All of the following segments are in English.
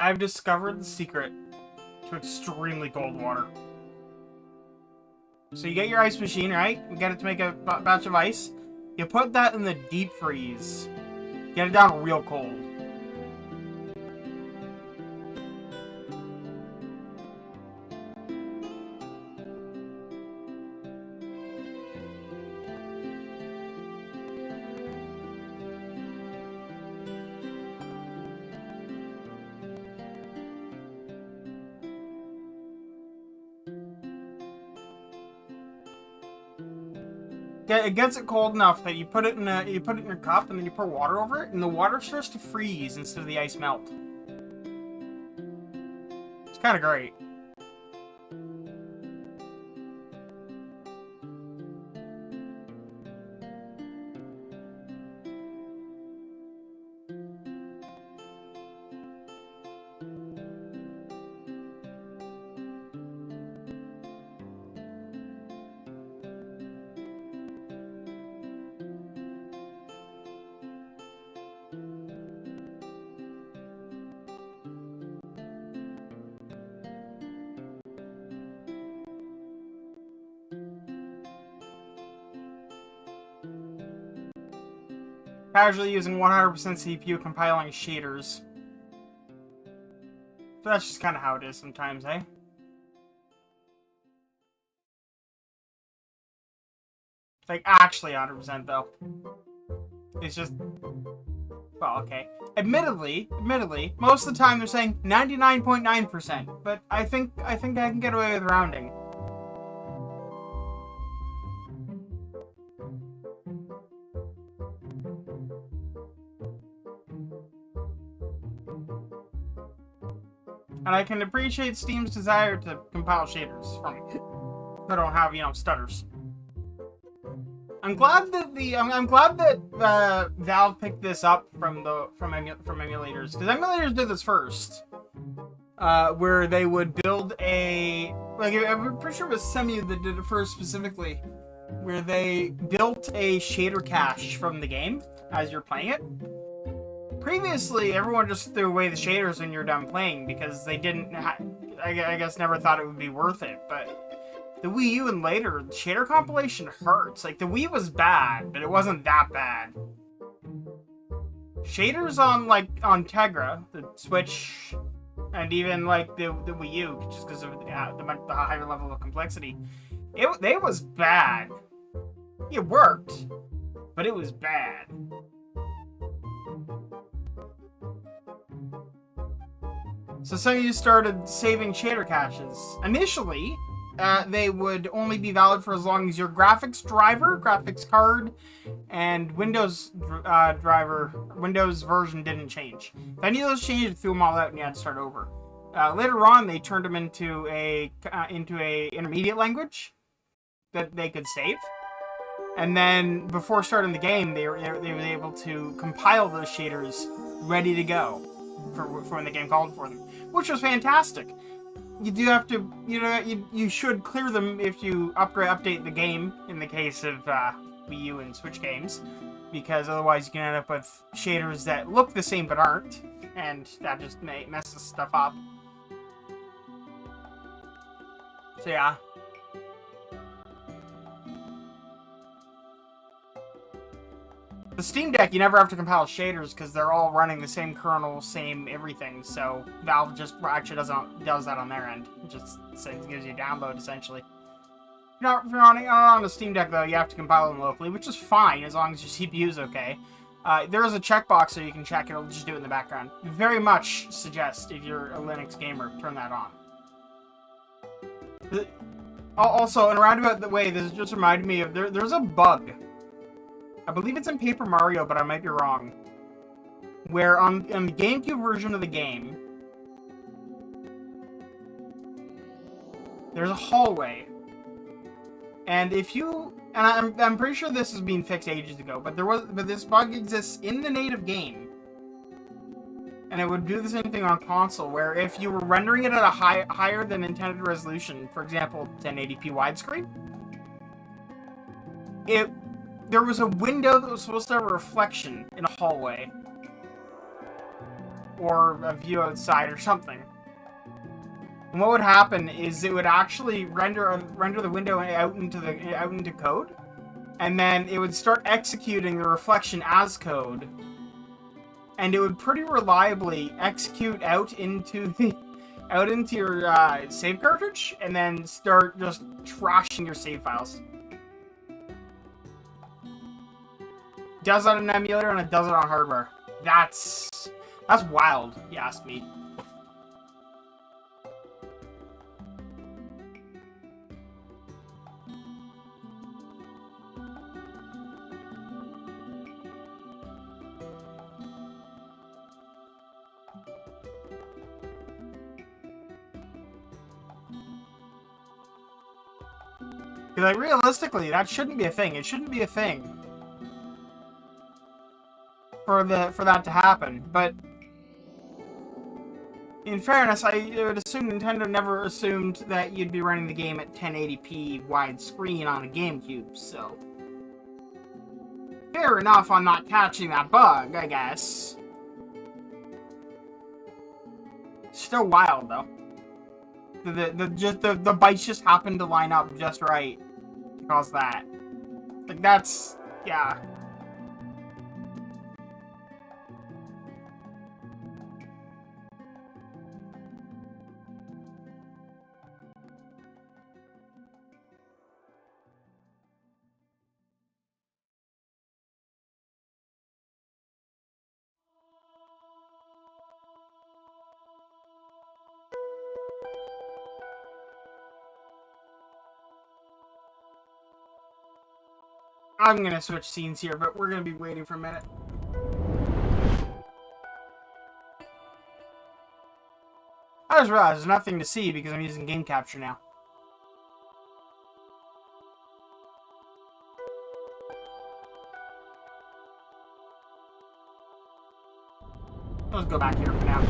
I've discovered the secret to extremely cold water. So you get your ice machine, right? You get it to make a batch of ice. You put that in the deep freeze. Get it down real cold. Yeah, it gets it cold enough that you put it in your cup and then you pour water over it, and the water starts to freeze instead of the ice melt. It's kind of great. Casually using 100% CPU compiling shaders. So that's just kind of how it is sometimes, eh? Like, actually 100% though. It's just... Well, okay. Admittedly, most of the time they're saying 99.9%, but I think I can get away with rounding. And I can appreciate Steam's desire to compile shaders for me. I don't have, stutters. I'm glad that Valve picked this up from emulators, because emulators did this first, where they would build a I'm pretty sure it was Semu that did it first specifically, where they built a shader cache from the game as you're playing it. Previously, everyone just threw away the shaders when you're done playing because they didn't, I guess, never thought it would be worth it. But the Wii U and later, the shader compilation hurts. Like, the Wii was bad, but it wasn't that bad. Shaders on Tegra, the Switch, and even like the Wii U, just because of the higher level of complexity, it was bad. It worked, but it was bad. So some of you started saving shader caches. Initially, they would only be valid for as long as your graphics driver, graphics card, and Windows Windows version didn't change. If any of those changed, it threw them all out and you had to start over. Later on, they turned them into a intermediate language that they could save. And then before starting the game, they were able to compile those shaders ready to go for when the game called for them, which was fantastic. You do have to, you should clear them if you update the game in the case of Wii U and Switch games, because otherwise you can end up with shaders that look the same but aren't, and that just messes stuff up. So yeah. The Steam Deck, you never have to compile shaders because they're all running the same kernel, same everything. So Valve just actually does that on their end. It just gives you a download essentially. If you're on a Steam Deck though, you have to compile them locally, which is fine as long as your CPU is okay. There is a checkbox so you can check it. It'll just do it in the background. Very much suggest if you're a Linux gamer, turn that on. Also, in a roundabout way, this just reminded me of there's a bug. I believe it's in Paper Mario, but I might be wrong. Where on the GameCube version of the game, there's a hallway, and I'm pretty sure this has been fixed ages ago, but this bug exists in the native game, and it would do the same thing on console, where if you were rendering it at a higher than intended resolution, for example, 1080p widescreen, there was a window that was supposed to have a reflection in a hallway. or a view outside or something. And what would happen is it would actually render the window out into code, and then it would start executing the reflection as code, and it would pretty reliably execute out into your save cartridge, and then start just trashing your save files. Does it on an emulator and it does it on hardware. That's wild, if you ask me. Because, like, realistically, that shouldn't be a thing. It shouldn't be a thing for that to happen. But in fairness, I would assume Nintendo never assumed that you'd be running the game at 1080p widescreen on a GameCube, so fair enough on not catching that bug, I guess. Still wild, though. The bytes just happened to line up just right to cause that. Like, that's... yeah. I'm gonna switch scenes here, but we're gonna be waiting for a minute. I just realized there's nothing to see because I'm using game capture now. Let's go back here for now.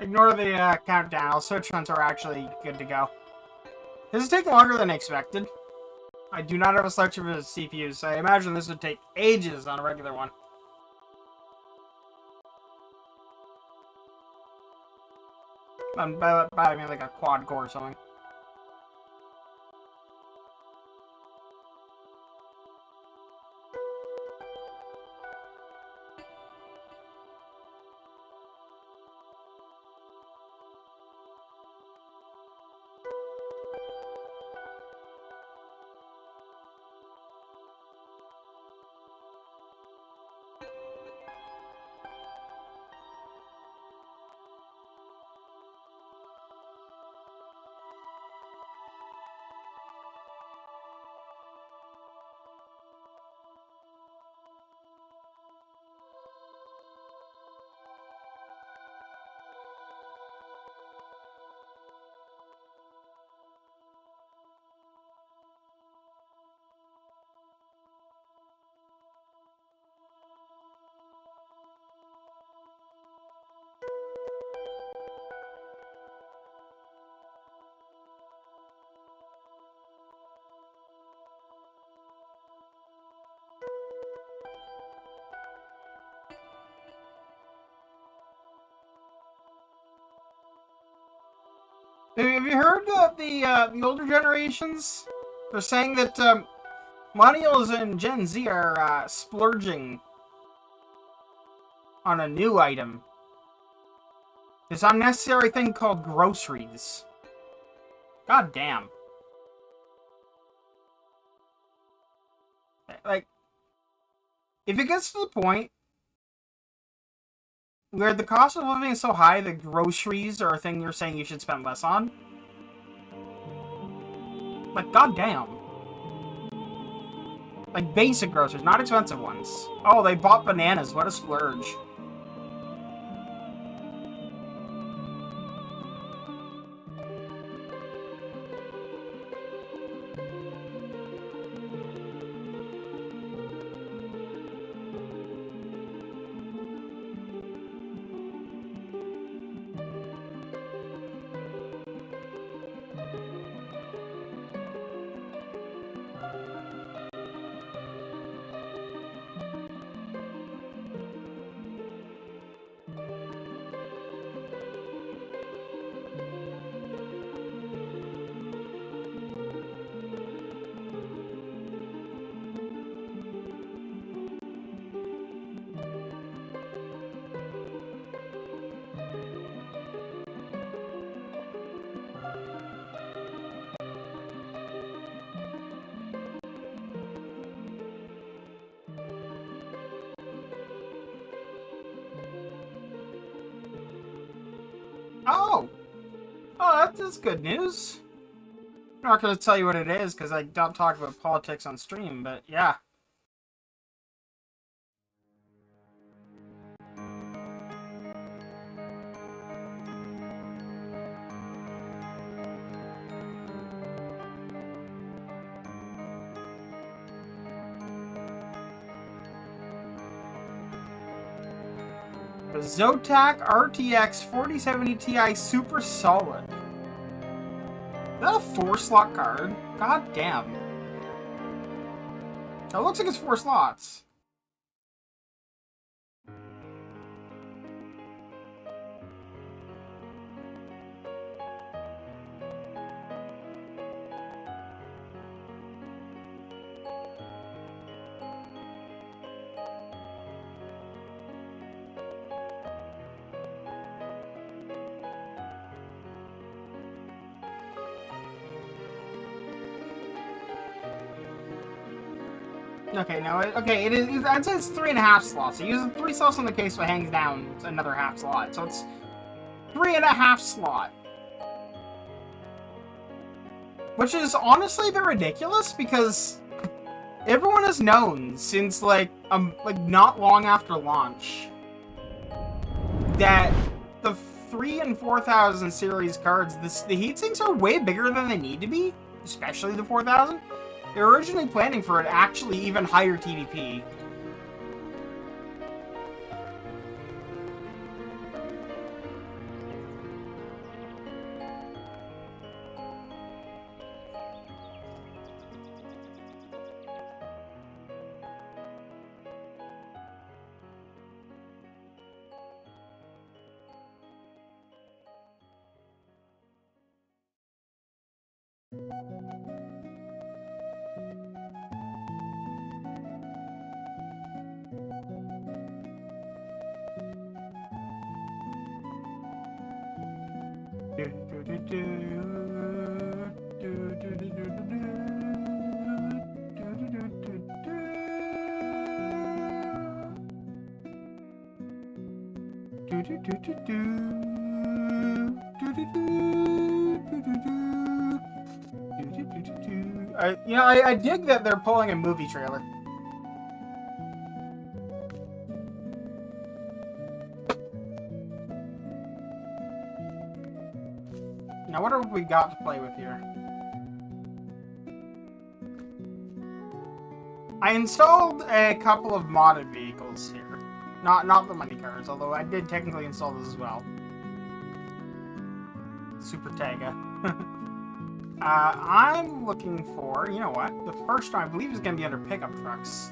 Ignore the countdown. I'll switch once we're actually good to go. This is taking longer than expected. I do not have a selection for the CPUs, so I imagine this would take ages on a regular one. By I mean like a quad core or something. Have you heard the older generations? They're saying that millennials and Gen Z are splurging on a new item. This unnecessary thing called groceries. God damn. Like, if it gets to the point where the cost of living is so high that groceries are a thing you're saying you should spend less on, like, goddamn. Like, basic groceries, not expensive ones. Oh, they bought bananas. What a splurge. that is good news. I'm not going to tell you what it is, because I don't talk about politics on stream, but yeah. The Zotac RTX 4070 Ti Super Solid. Is that a 4-slot card? God damn. It looks like it's 4 slots. Okay, no, it is. I'd say it's 3.5 slots. It uses 3 slots on the case, so it hangs down another half slot. So it's 3.5 slot. Which is honestly a bit ridiculous because everyone has known since like not long after launch that the 3 and 4000 series cards, the heatsinks are way bigger than they need to be, especially the 4000. They were originally planning for an actually even higher TDP. I dig that they're pulling a movie trailer. Now, what have we got to play with here? I installed a couple of modded vehicles here. Not the money cars, although I did technically install this as well. Super Tega. I'm looking for, you know what? The first one I believe is going to be under pickup trucks.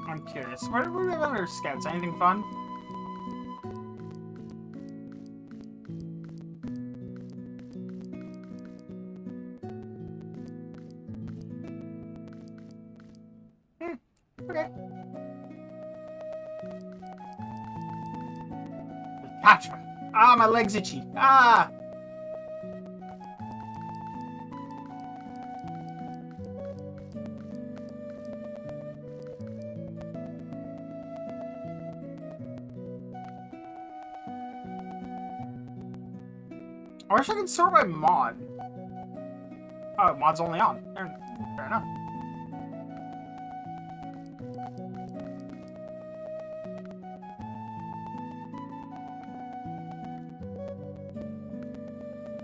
I'm curious. What do we have under scouts? Anything fun? Okay. Gotcha. Ah, my leg's itchy. Ah! I wish I could sort by mod. Oh, mod's only on. Fair enough.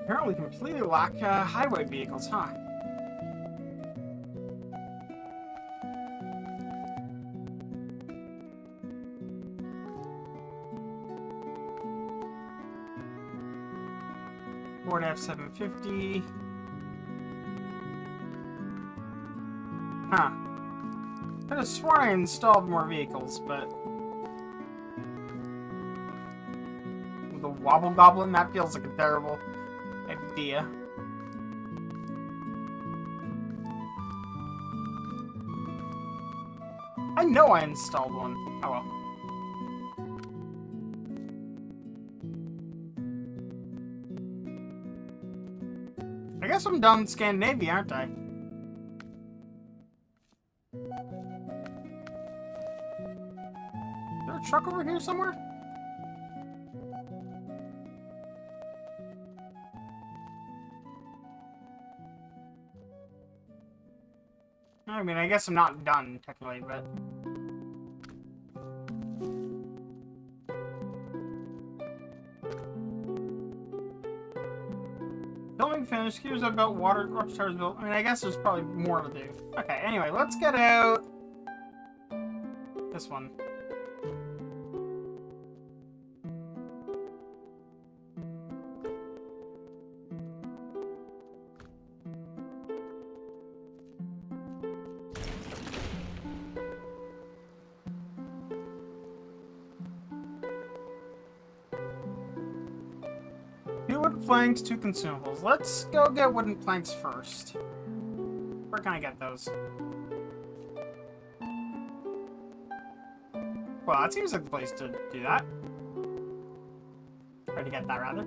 Apparently completely lack highway vehicles, huh? Ford F-750. Huh. I could have sworn I installed more vehicles, but... With the Wobble Goblin, that feels like a terrible idea. I know I installed one. Oh well. I guess I'm done Scandinavia, aren't I? a truck over here somewhere? I mean, I guess I'm not done, technically, but... Building finished, gears are built, water towers built. I mean, I guess there's probably more to do. Okay, anyway, let's get out... this one. Wooden planks, 2 consumables. Let's go get wooden planks first. Where can I get those? Well, that seems like the place to do that. Try to get that, rather.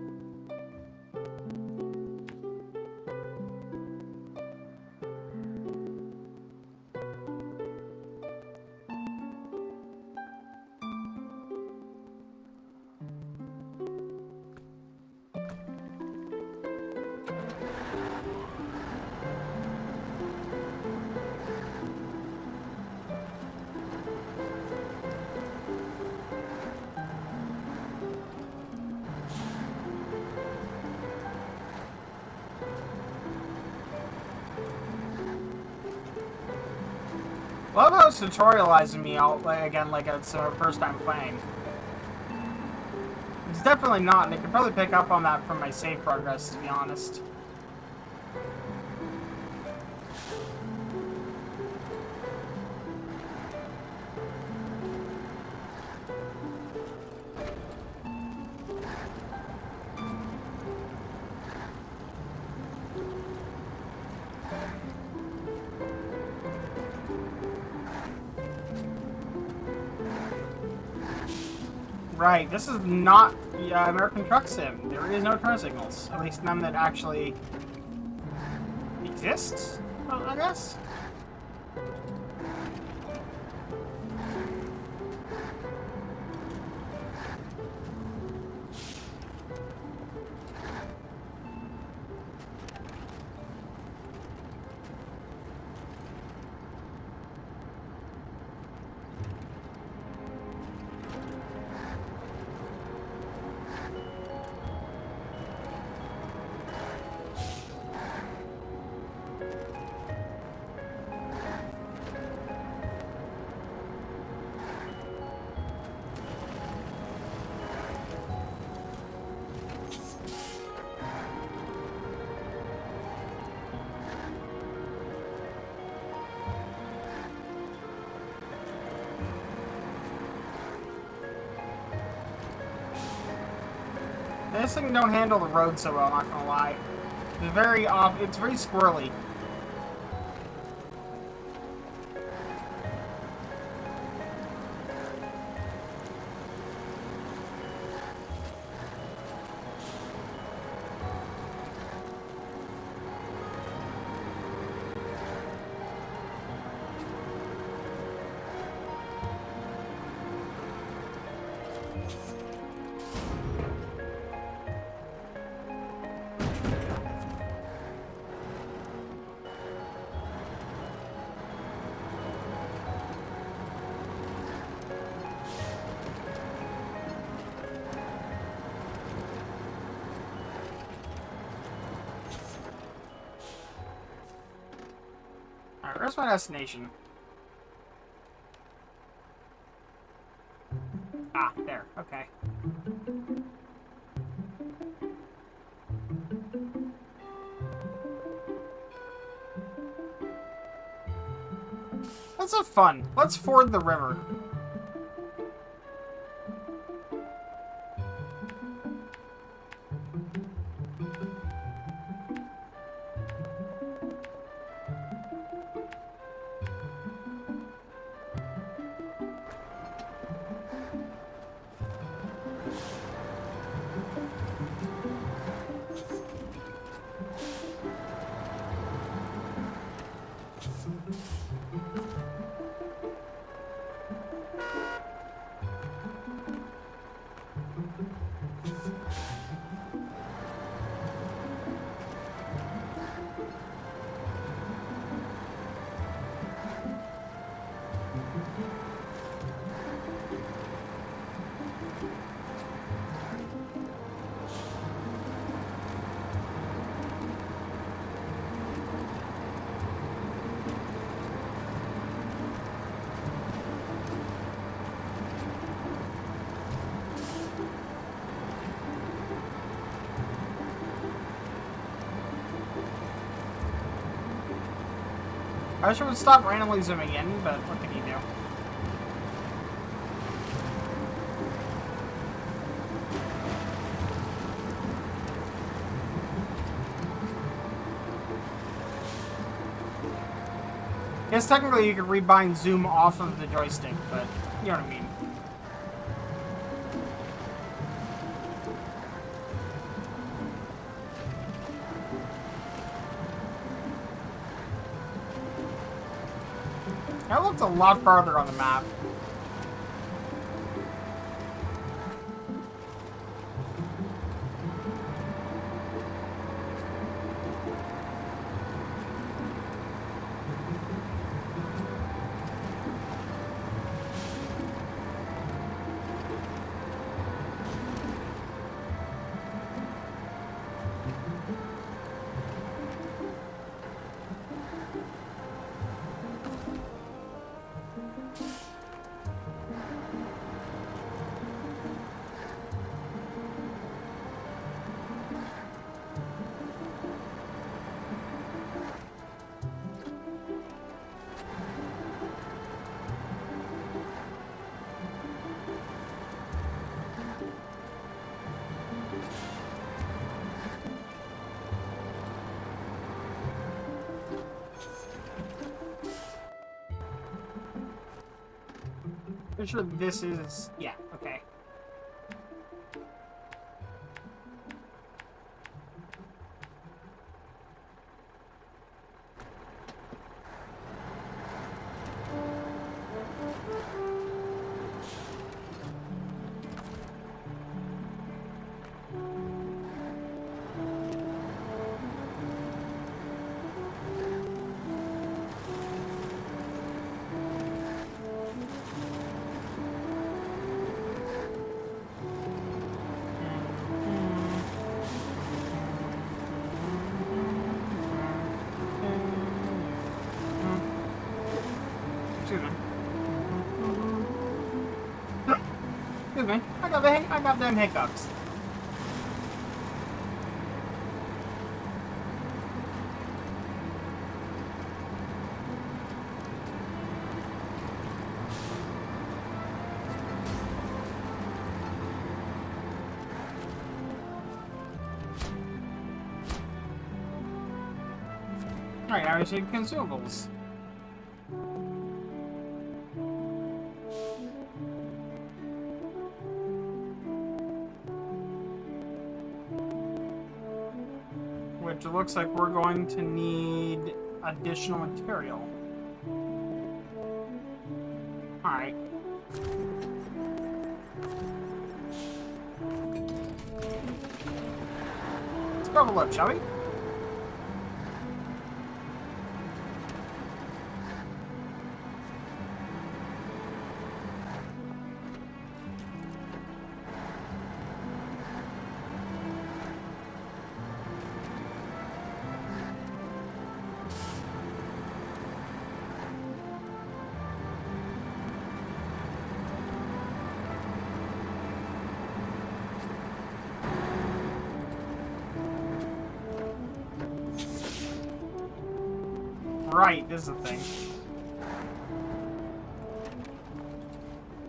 Love how it's tutorializing me out again like it's our first time playing. It's definitely not, and I could probably pick up on that from my save progress, to be honest. Right, this is not the American Truck Sim. There is no turn signals. At least none that actually exist, I guess? This thing don't handle the road so well, not gonna lie. It's very squirrely. Alright, where's my destination? Ah, there. Okay. Let's have fun. Let's ford the river. I wish it would stop randomly zooming in, but what can you do? I guess technically you could rebind zoom off of the joystick, but you know what I mean. That looked a lot farther on the map. Pretty sure this is... yeah, okay. Excuse me. I got them hiccups. Alright, now we see consumables. Which it looks like we're going to need additional material. Alright. Let's level up, shall we? Right, this is the thing.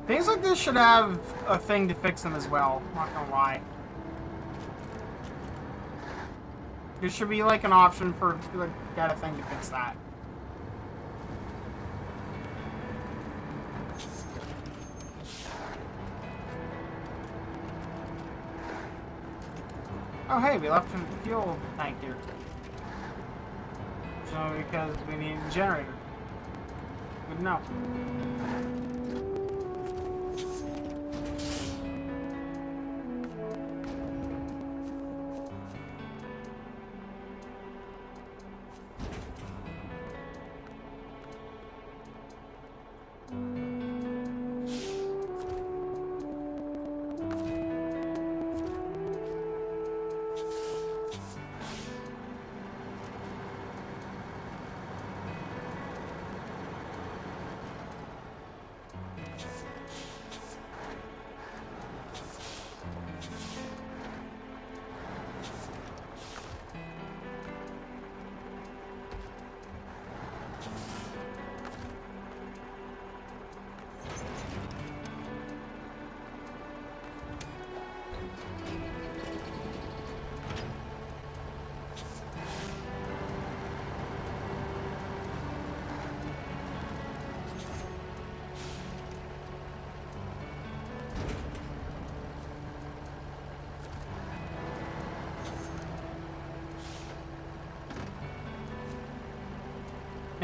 Things like this should have a thing to fix them as well, not gonna lie. There should be like an option for like get a thing to fix that. Oh hey, we left a fuel tank here. So because we need a generator. Good enough.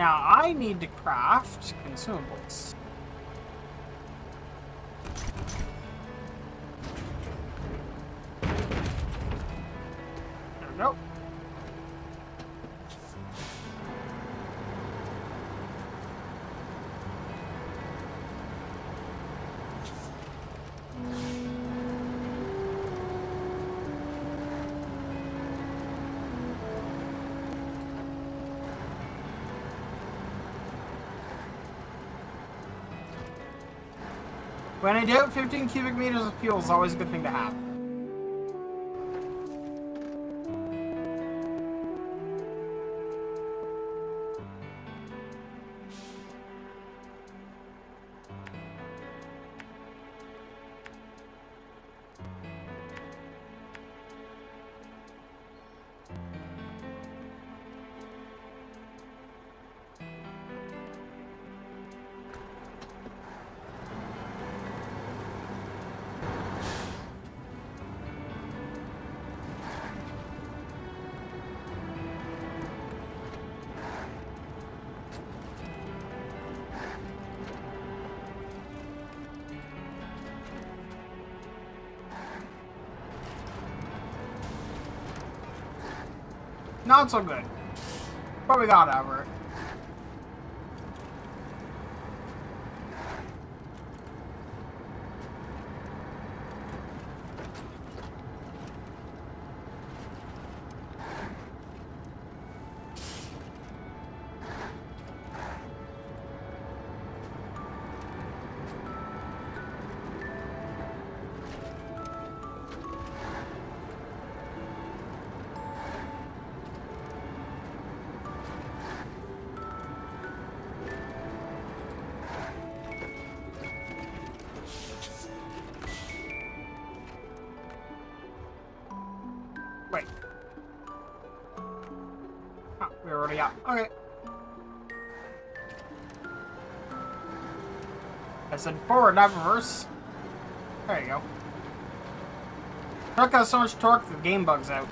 Now, I need to craft consumables. There we go. When I doubt, 15 cubic meters of fuel is always a good thing to have. Not so good. But we got over it. Wait. Oh, we're already out. Okay. I said forward, not reverse. There you go. Truck has so much torque the game bugs out.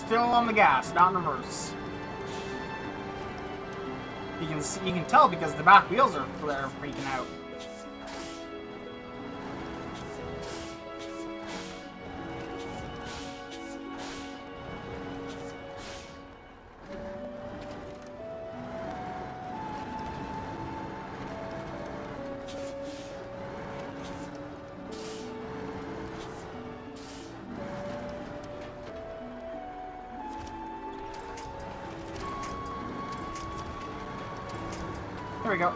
Still on the gas, not in reverse. You can tell because the back wheels are freaking out. There we go.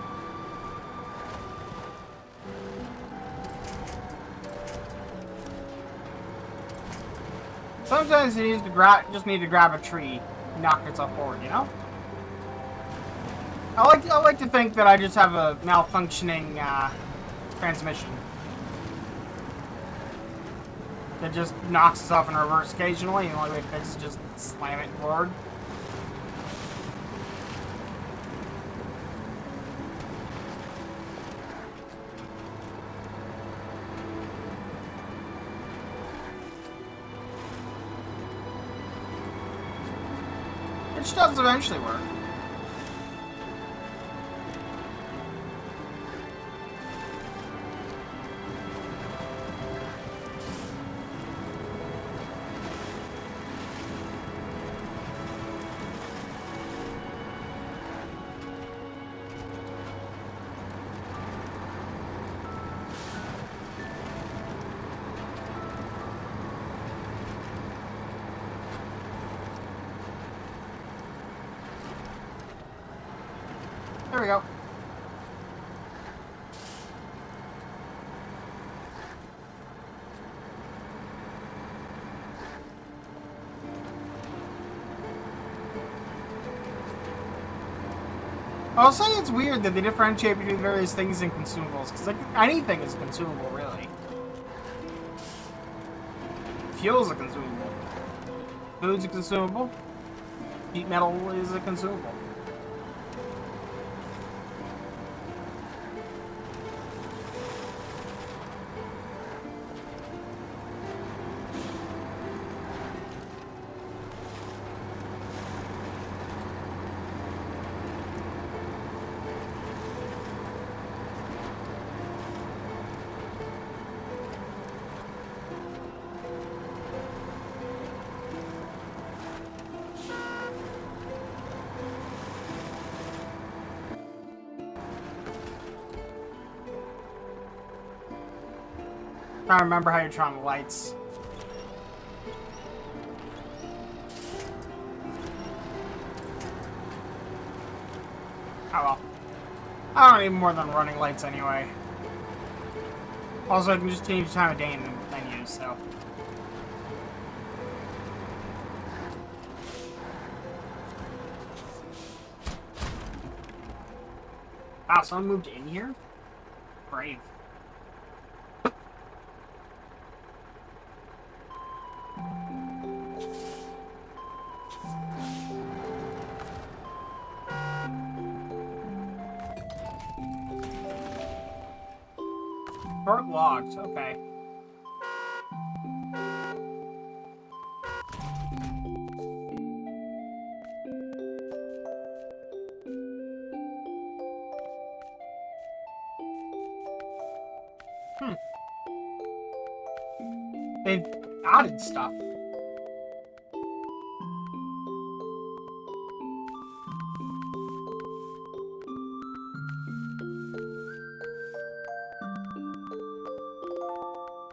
Sometimes you just need to grab a tree and knock yourself forward, you know? I like to think that I just have a malfunctioning transmission that just knocks itself in reverse occasionally, and the only way to fix it is just slam it forward. Which does eventually work. There we go. I'll say it's weird that they differentiate between various things and consumables, because like anything is consumable, really. Fuel's a consumable. Food's a consumable. Heat metal is a consumable. I remember how you turn on the lights. Oh well. I don't need more than running lights anyway. Also, I can just change the time of day in the menu, so. Wow, someone moved in here? Brave. Short logs, okay. They've added stuff.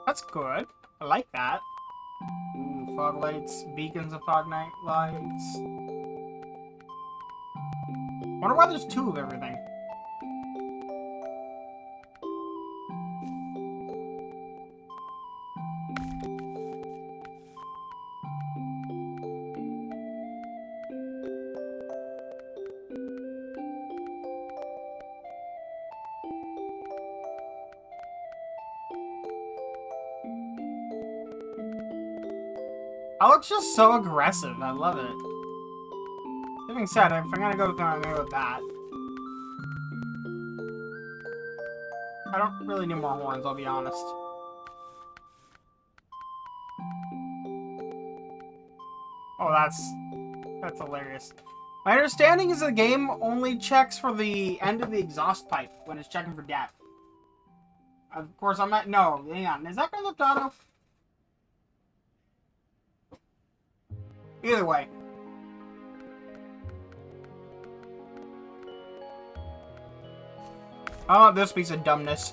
That's good. I like that. Ooh, fog lights, beacons of fog night lights. Wonder why there's two of everything. That looks just so aggressive. I love it. That being said, if I'm gonna go with I'm gonna go with that. I don't really need more horns, I'll be honest. Oh, that's hilarious. My understanding is the game only checks for the end of the exhaust pipe when it's checking for depth. Of course, I'm not. No, hang on. Is that Grand Theft Auto? Either way. Oh, this piece of dumbness.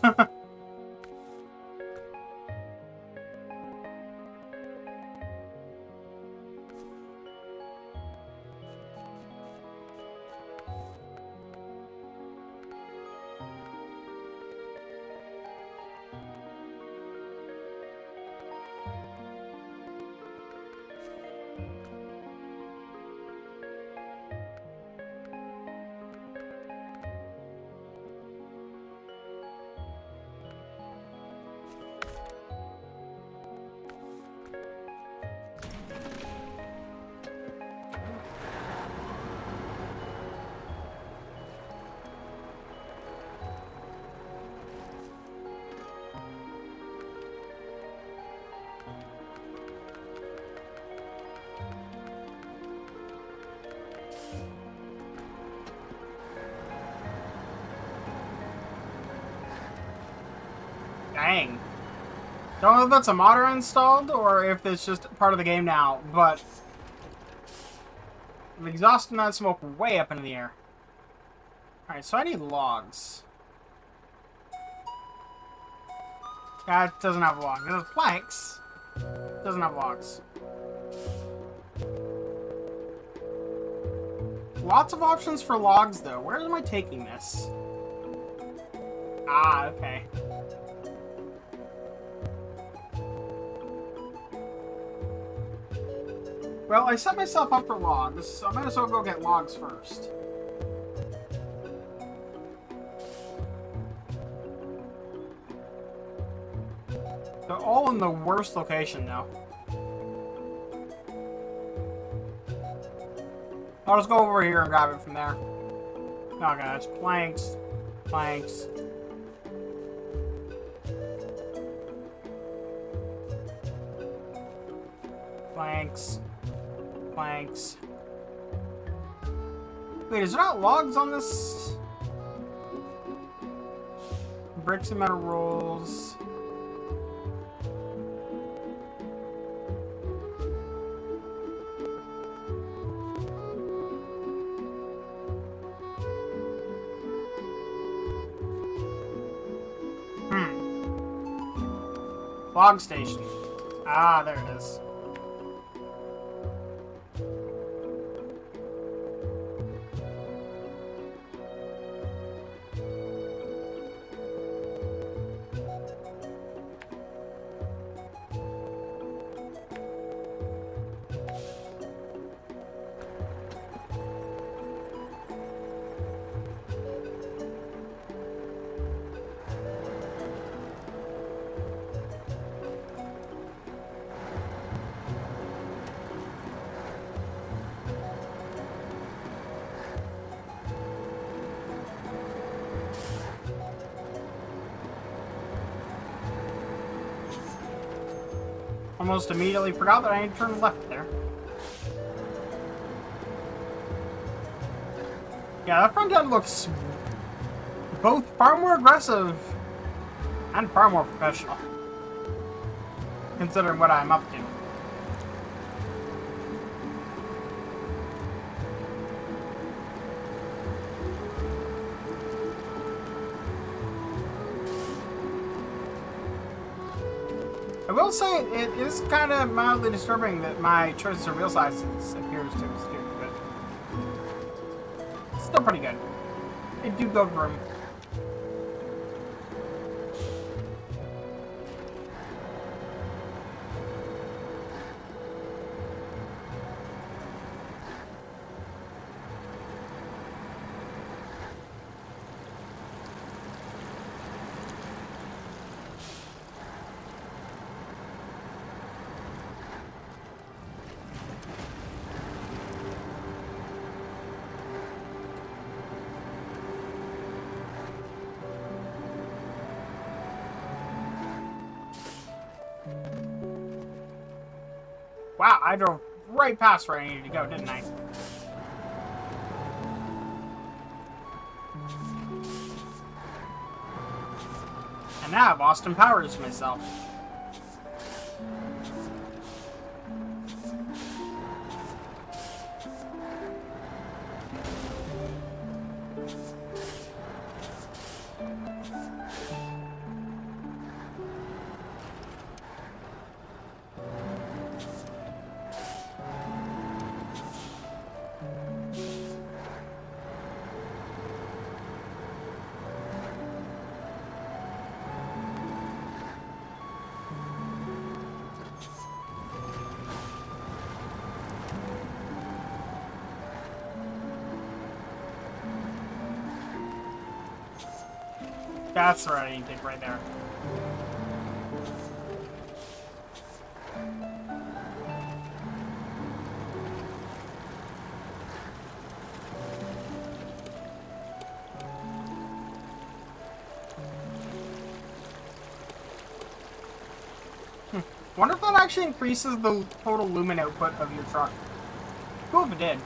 Dang. Don't know if that's a modder installed or if it's just part of the game now, but the exhaust and that smoke way up into the air. Alright, so I need logs. Yeah, it doesn't have logs. It has planks. It doesn't have logs. Lots of options for logs, though. Where am I taking this? Ah, okay. Well, I set myself up for logs, so I might as well go get logs first. in the worst location, though. I'll just go over here and grab it from there. Okay, it's planks. Planks. Planks. Planks. Wait, is there not logs on this? Bricks and metal rolls. Log station. Ah, there it is. Almost immediately forgot that I had turned left there. Yeah, that front end looks both far more aggressive and far more professional, considering what I'm up to. I will say it is kind of mildly disturbing that my choices of wheel sizes appears to have skewed, but it's still pretty good. It do go room. Wow, I drove right past where I needed to go, didn't I? And now I've Austin Powers myself. That's the right intake right there. Wonder if that actually increases the total lumen output of your truck. Cool if it did.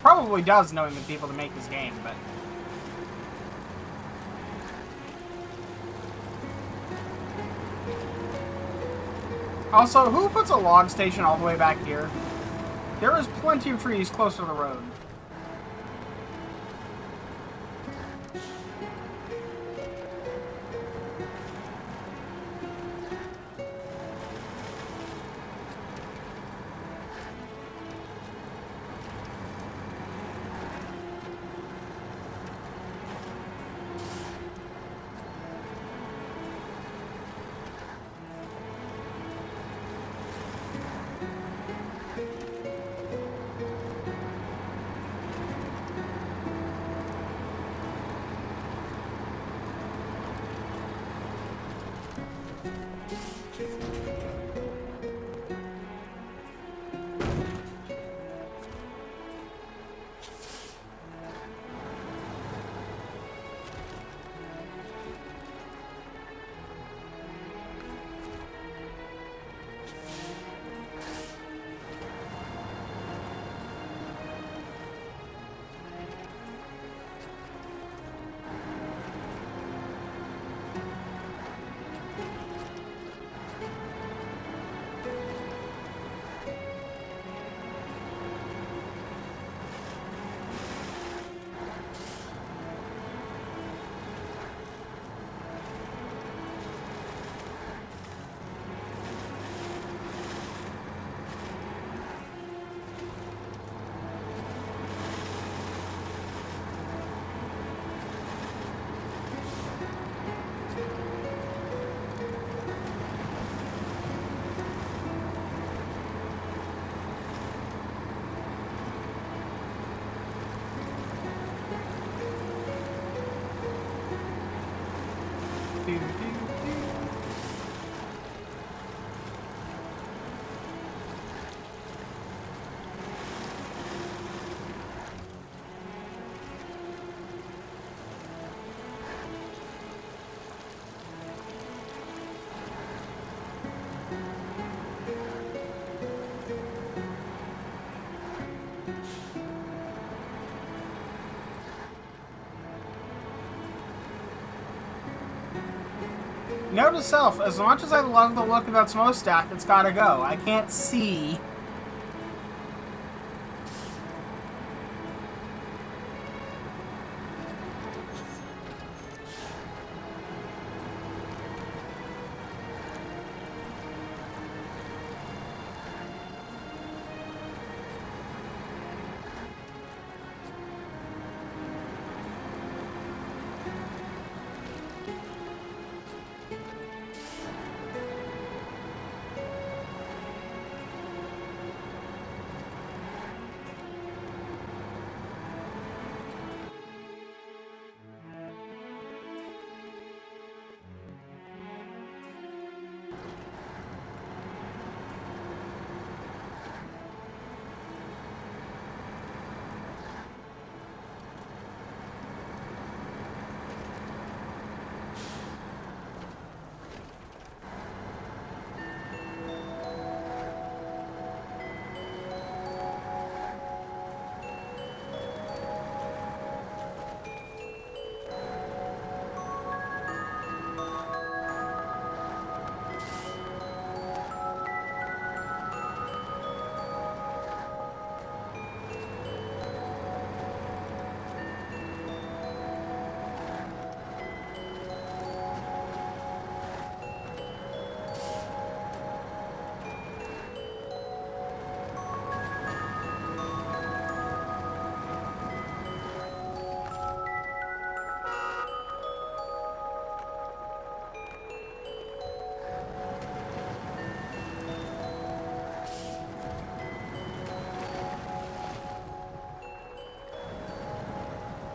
Probably does, knowing the people to make this game, but... Also, who puts a log station all the way back here? There is plenty of trees close to the road. Note to self, as much as I love the look of that smokestack, it's gotta go. I can't see.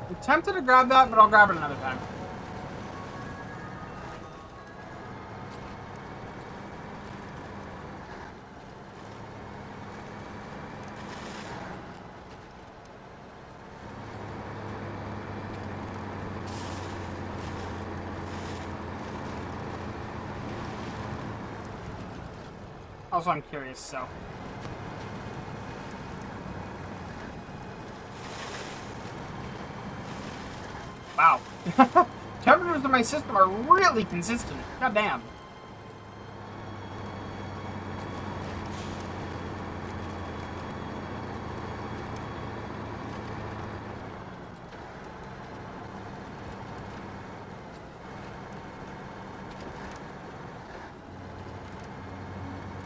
I'm tempted to grab that, but I'll grab it another time. Also, I'm curious, so... Wow. Temperatures in my system are really consistent. God damn.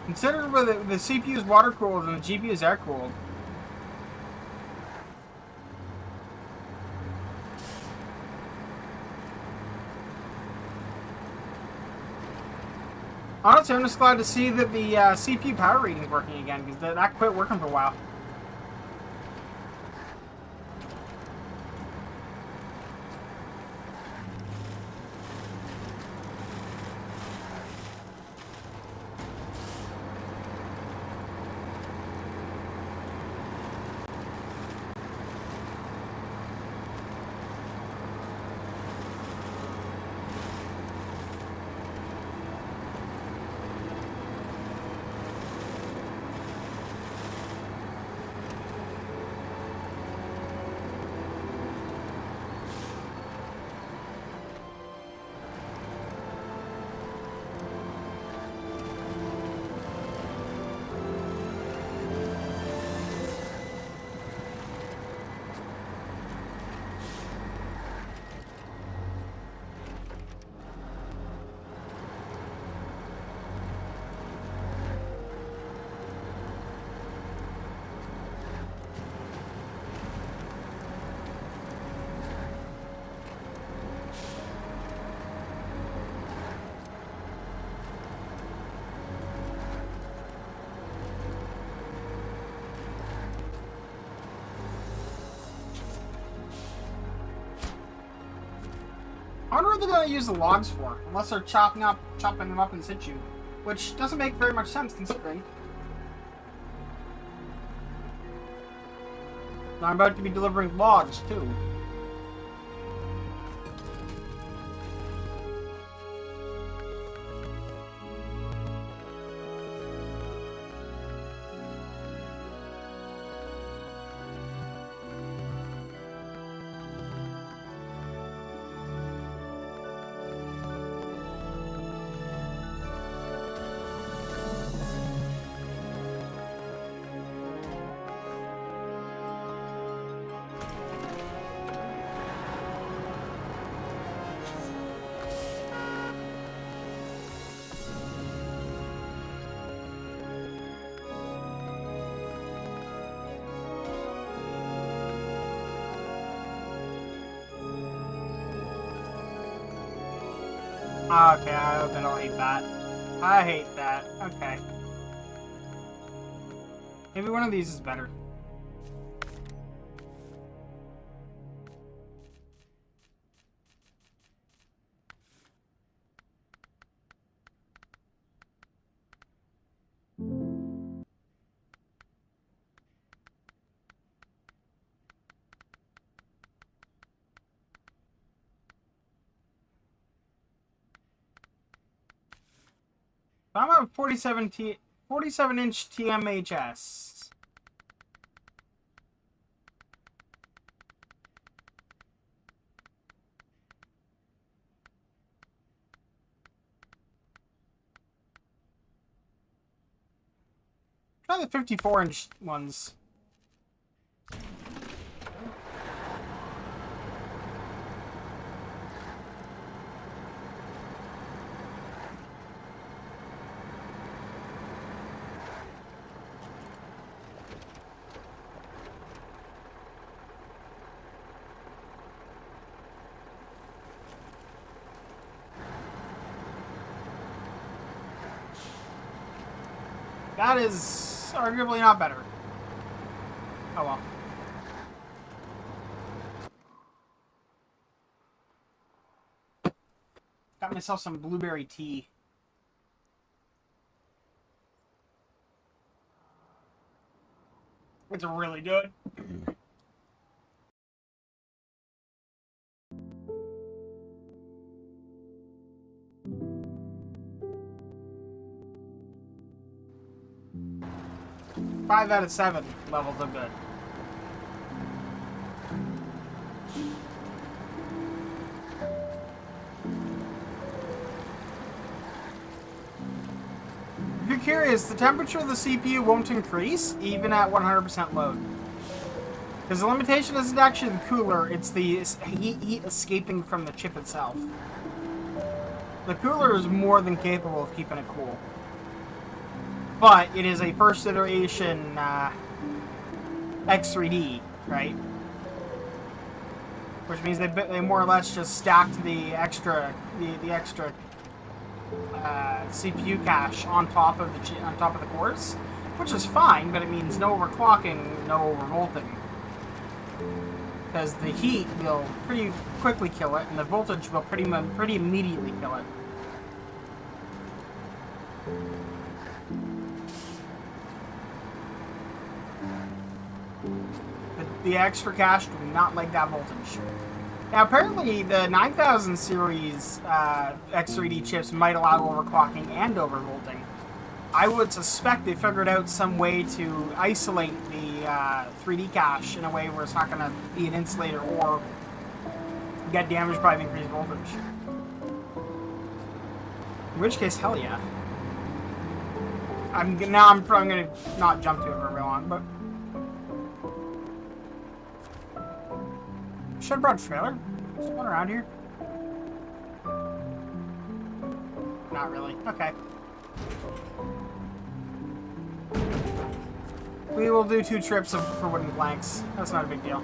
Consider whether the CPU is water cooled and the GPU is air cooled. Honestly, I'm just glad to see that the CPU power rating is working again, because that quit working for a while. I wonder what they're going to use the logs for, unless they're chopping them up in situ, which doesn't make very much sense considering. I'm about to be delivering logs too. Okay, I don't hate that. I hate that. Okay. Maybe one of these is better. I'm on 47-inch TMHS. Try the 54-inch ones. That is arguably not better. Oh well. Got myself some blueberry tea. It's really good. Five out of 7 levels of good. If you're curious, the temperature of the CPU won't increase even at 100% load. Because the limitation isn't actually the cooler, it's the heat escaping from the chip itself. The cooler is more than capable of keeping it cool. But it is a first iteration X3D, right? Which means they more or less just stacked the extra CPU cache on top of the cores, which is fine, but it means no overclocking, no overvolting, because the heat will pretty quickly kill it, and the voltage will pretty immediately kill it. The extra cache do not like that voltage. Now, apparently, the 9000 series X3D chips might allow overclocking and overvolting. I would suspect they figured out some way to isolate the 3D cache in a way where it's not going to be an insulator or get damaged by the increased voltage. In which case, hell yeah. I'm probably going to not jump to it for very long, but... Should have brought a trailer? Is one around here? Not really. Okay. We will do 2 trips for wooden planks. That's not a big deal.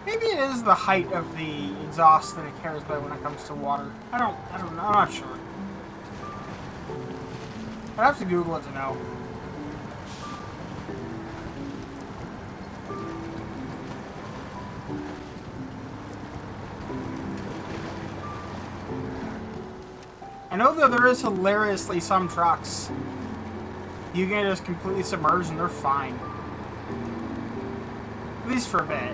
Maybe it is the height of the exhaust that it cares about when it comes to water. I don't know. I'm not sure. I'd have to Google it to know. I know that there is hilariously some trucks You can just completely submerge and they're fine. At least for a bit.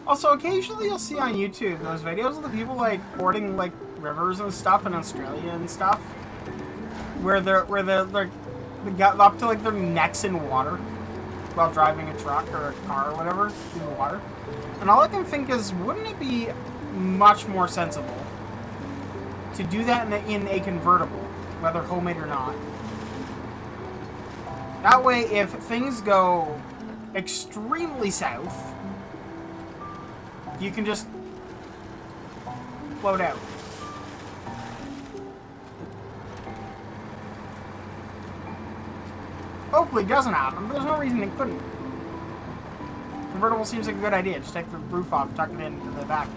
Also, occasionally you'll see on YouTube those videos of the people like fording like rivers and stuff in Australia and stuff, where they're like they got up to like their necks in water while driving a truck or a car or whatever through the water. And all I can think is, wouldn't it be much more sensible to do that in a convertible, whether homemade or not? That way, if things go extremely south, you can just float out. Hopefully it doesn't happen, but there's no reason it couldn't. Convertible seems like a good idea. Just take the roof off, tuck it into the back.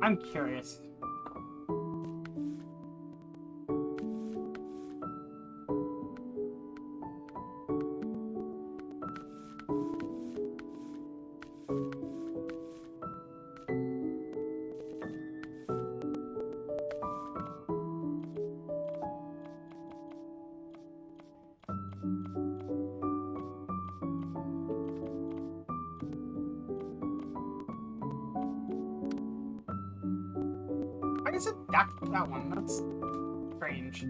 I'm curious. I guess that one. That's strange.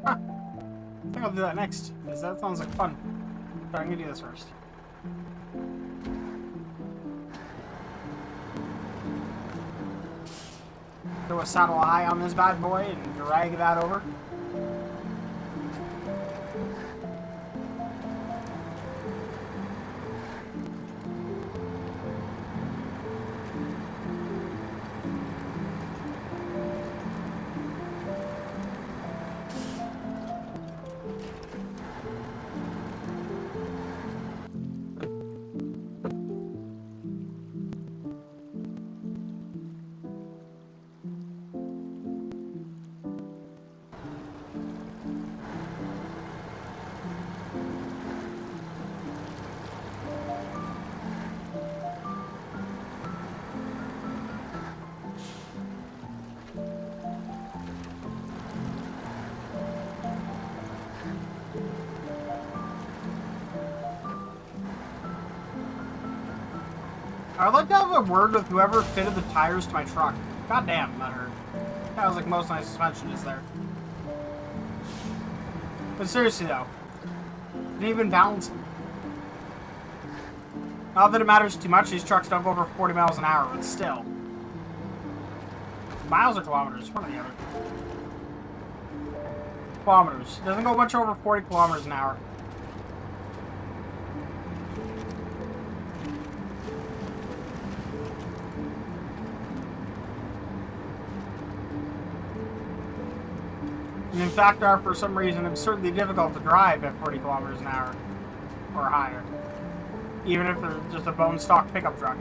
Huh. I think I'll do that next, because that sounds like fun. But I'm gonna do this first. Throw a saddle high on this bad boy and drag that over. I would like to have a word with whoever fitted the tires to my truck. God damn, that hurt. That was like most of my suspension is there. But seriously though, didn't even balance it. Not that it matters too much, these trucks don't go over 40 miles an hour, but still. Miles or kilometers? One or the other. Kilometers. It doesn't go much over 40 kilometers an hour. And in fact are, for some reason, absurdly difficult to drive at 40 kilometers an hour. Or higher. Even if they're just a bone stock pickup truck.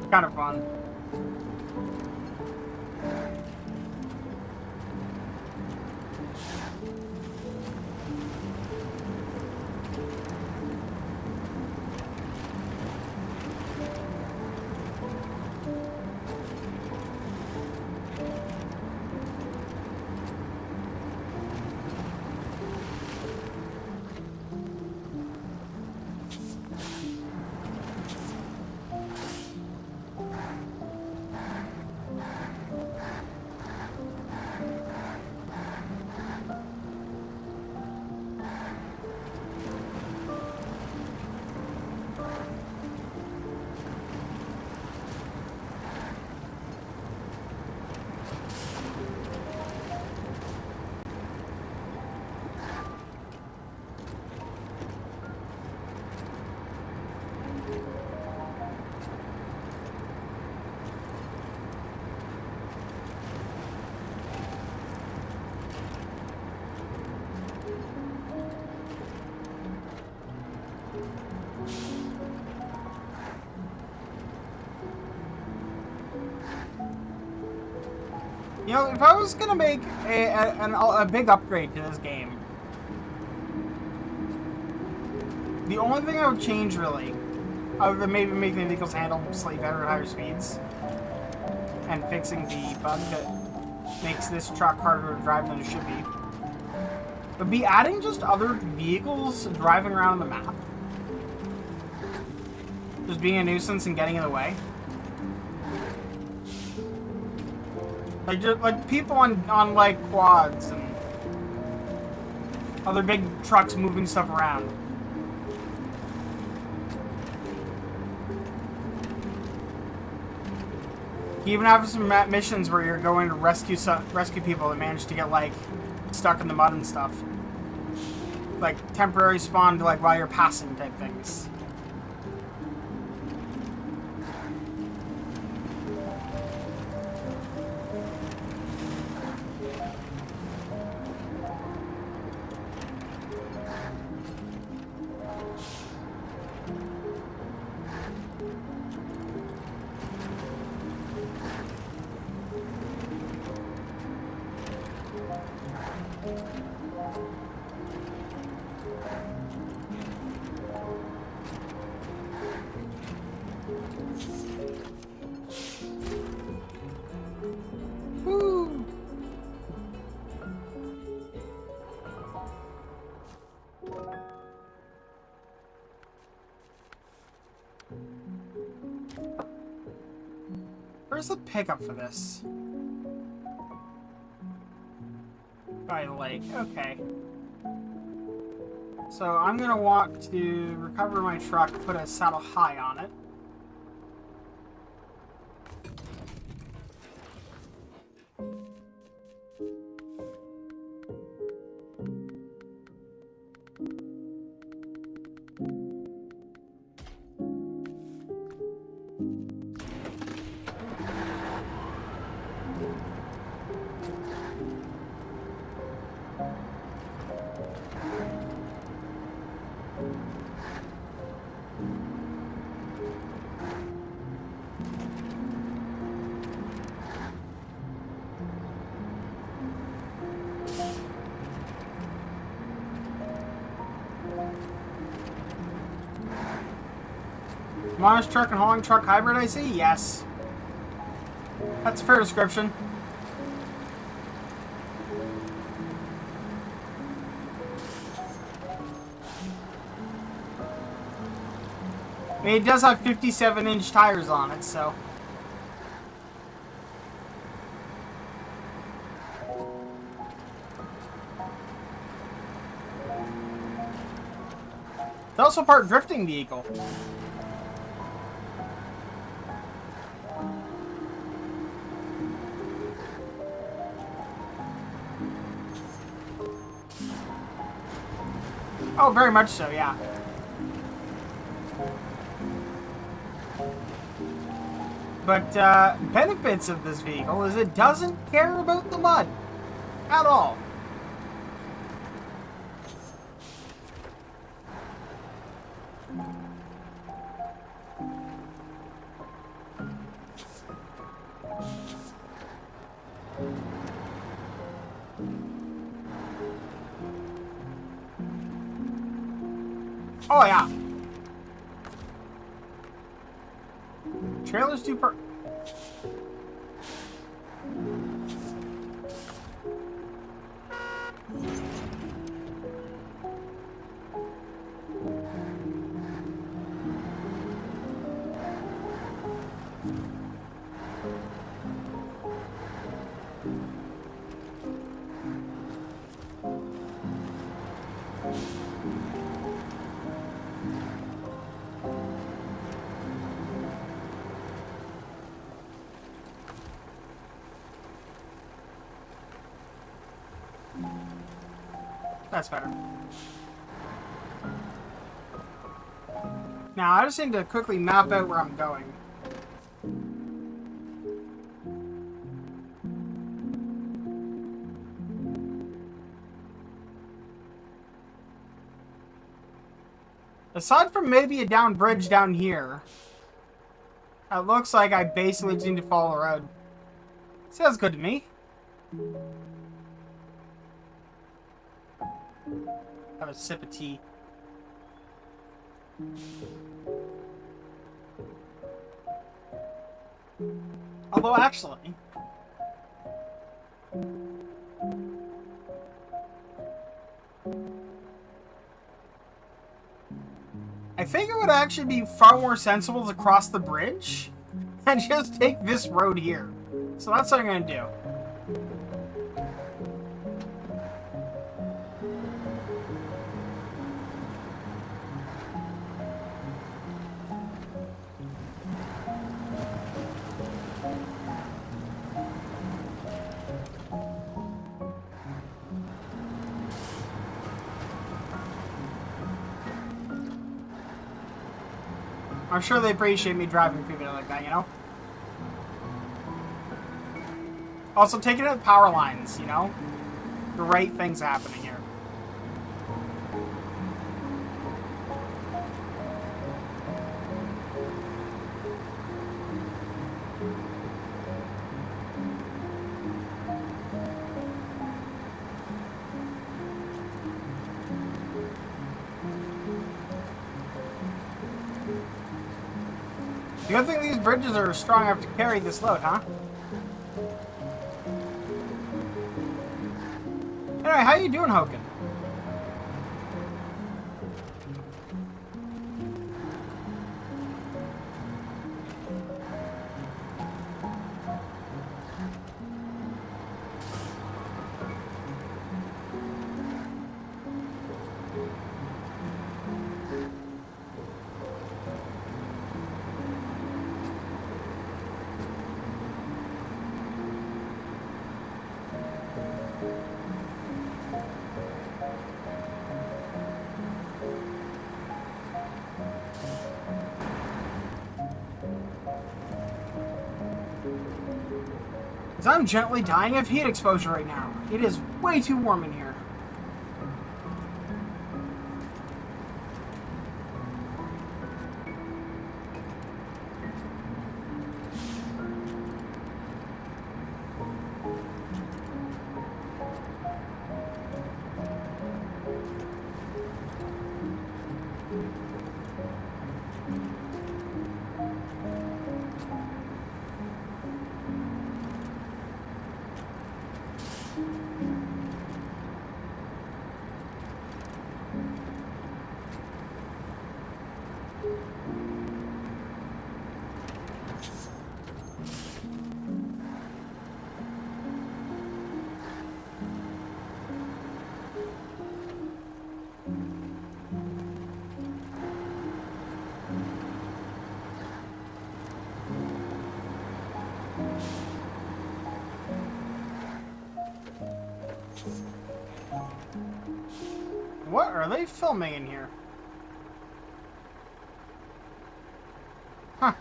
Kind of fun. You know, if I was gonna make a big upgrade to this game, the only thing I would change really, other than maybe making the vehicles handle slightly better at higher speeds, and fixing the bug that makes this truck harder to drive than it should be, would be adding just other vehicles driving around the map. Just being a nuisance and getting in the way. Like people on like quads and other big trucks moving stuff around. You even have some missions where you're going to rescue people that manage to get like stuck in the mud and stuff. Like temporary spawn to like while you're passing type things. Where's the pickup for this? By the lake. Okay. So I'm gonna walk to recover my truck, put a saddle high on it. Modest truck and hauling truck hybrid, I see? Yes. That's a fair description. I mean, it does have 57-inch tires on it, so... It's also part drifting vehicle. Oh, very much so, yeah. But, benefits of this vehicle is it doesn't care about the mud. At all. Oh, yeah. Trailer's too per... That's better. Now, I just need to quickly map out where I'm going. Aside from maybe a down bridge down here, it looks like I basically just need to follow the road. Sounds good to me. Have a sip of tea. Although, actually... I think it would actually be far more sensible to cross the bridge and just take this road here. So that's what I'm going to do. I'm sure they appreciate me driving through there like that, you know? Also, taking out power lines, you know? Great things happening here. You don't think these bridges are strong enough to carry this load, huh? Anyway, how you doing, Hoken? Because I'm gently dying of heat exposure right now. It is way too warm in here. What are they filming in here? Huh.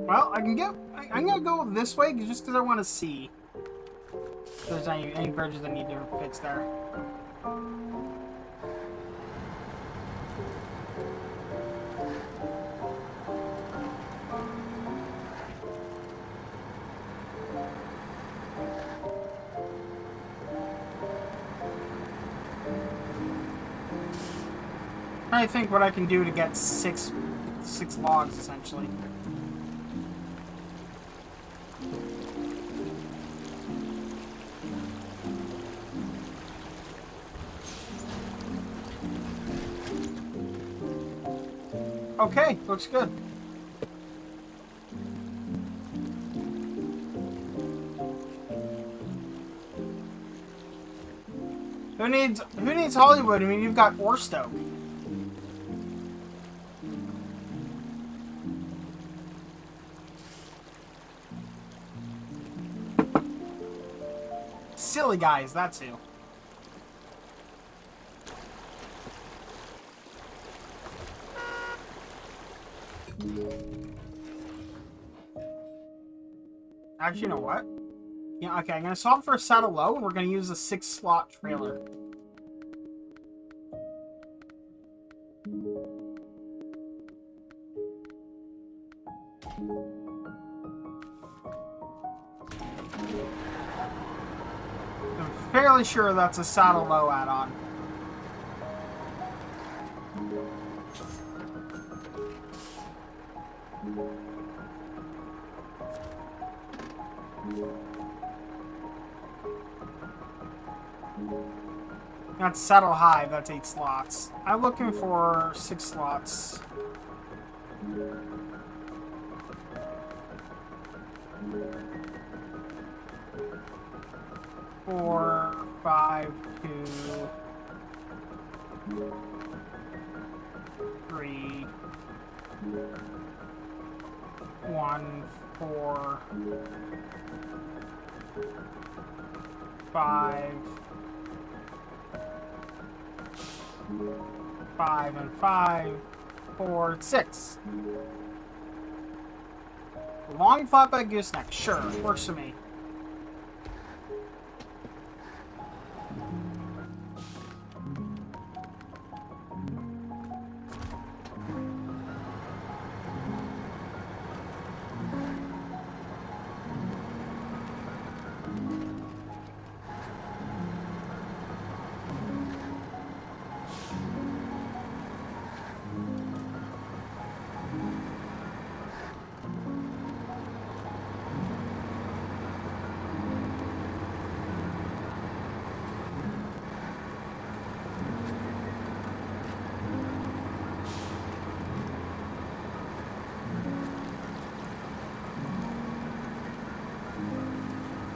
Well, I'm gonna go this way just because I want to see if there's any bridges that need to fix there. I think what I can do to get six logs essentially. Okay, looks good. Who needs Hollywood? I mean, you've got Orstoke. Silly guys, that's who. Actually, you know what? Yeah, okay, I'm gonna swap for a saddle low, and we're gonna use a 6-slot trailer. I'm fairly sure that's a saddle low add-on. That's saddle high, that's 8 slots. I'm looking for 6 slots. 4, 5, 2, 3, 1, 4, 5, 5 and 5, 4, 6. Long flatbed gooseneck, sure, works for me.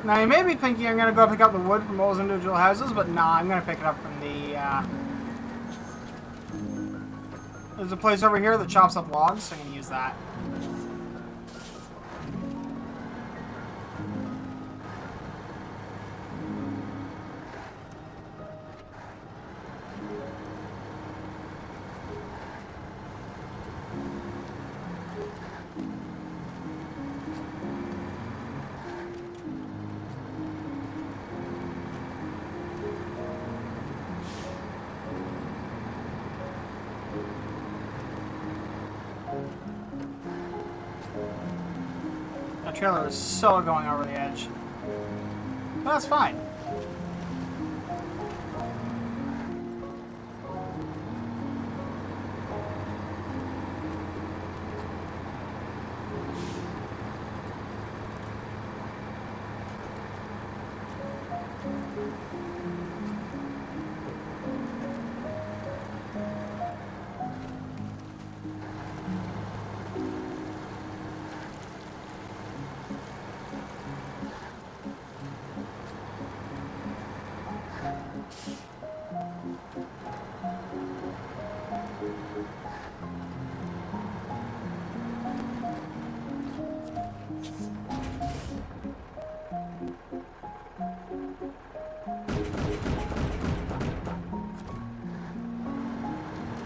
Now, you may be thinking I'm going to go pick up the wood from all those individual houses, but nah, I'm going to pick it up from the, There's a place over here that chops up logs, so I'm going to use that. That trailer is so going over the edge. But that's fine.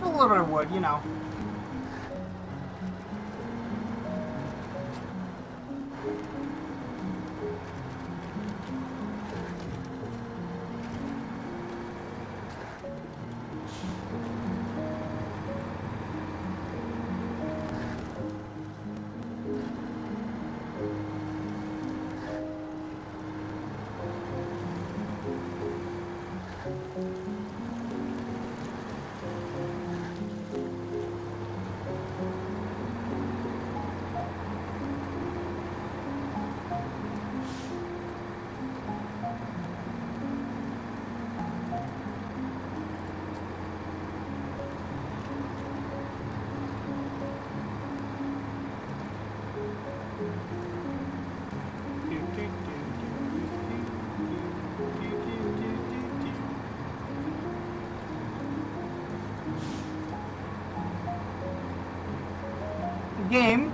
A little bit of wood, you know. Game,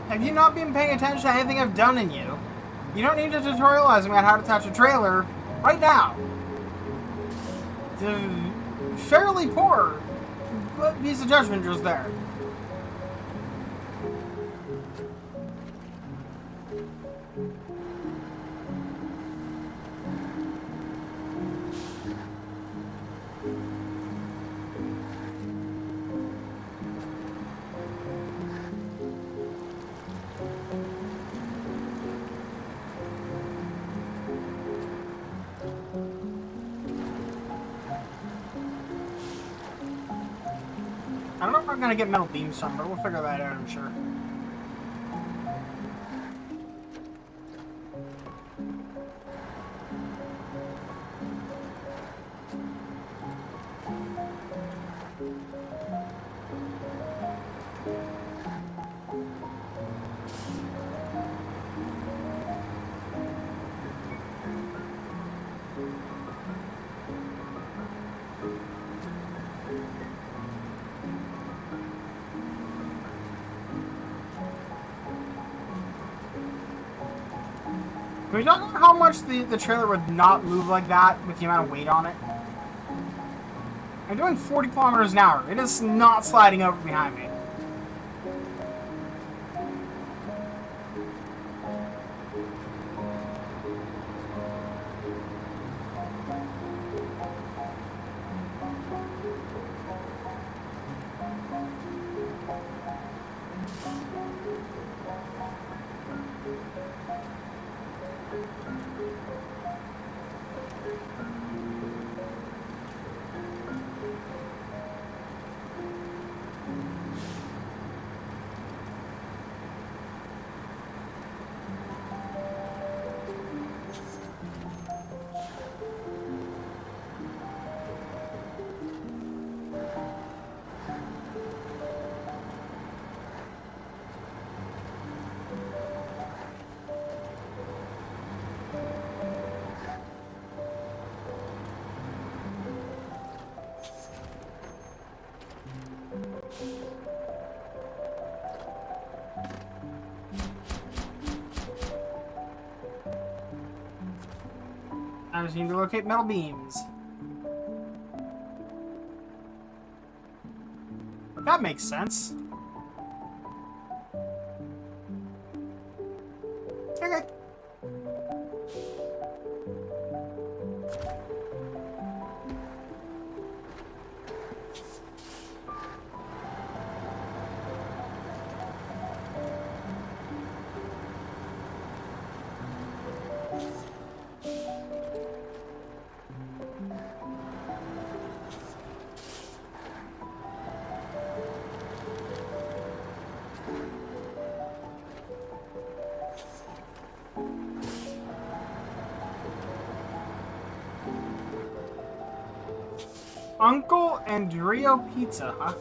have you not been paying attention to anything I've done in you? You don't need to tutorialize me on how to attach a trailer right now. The fairly poor piece of judgment just there. I don't know if we're gonna get metal beams from, but we'll figure that out, I'm sure. Can we talk about how much the trailer would not move like that with the amount of weight on it? I'm doing 40 kilometers an hour. It is not sliding over behind me. I just need to locate metal beams. That makes sense. Okay. Uncle Andrea Pizza, huh?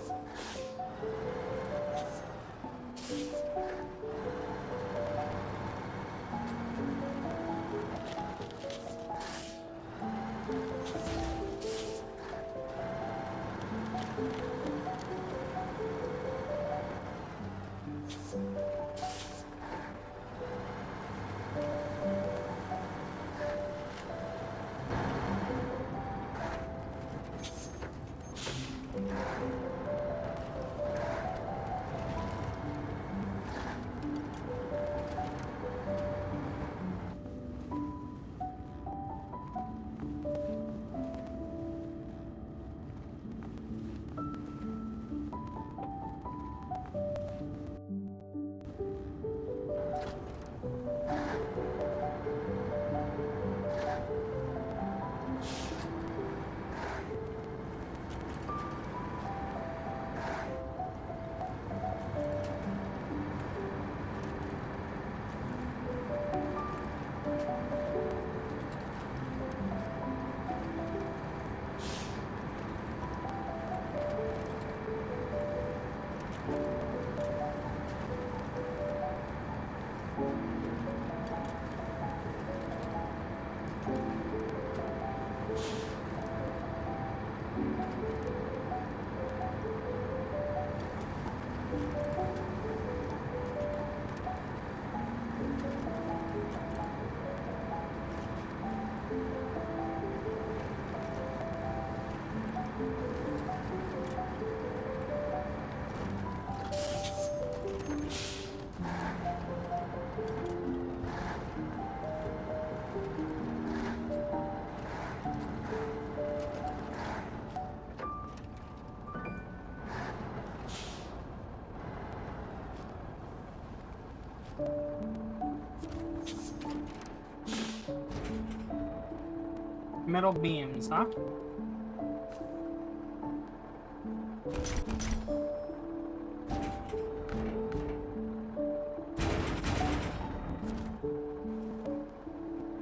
Metal beams, huh?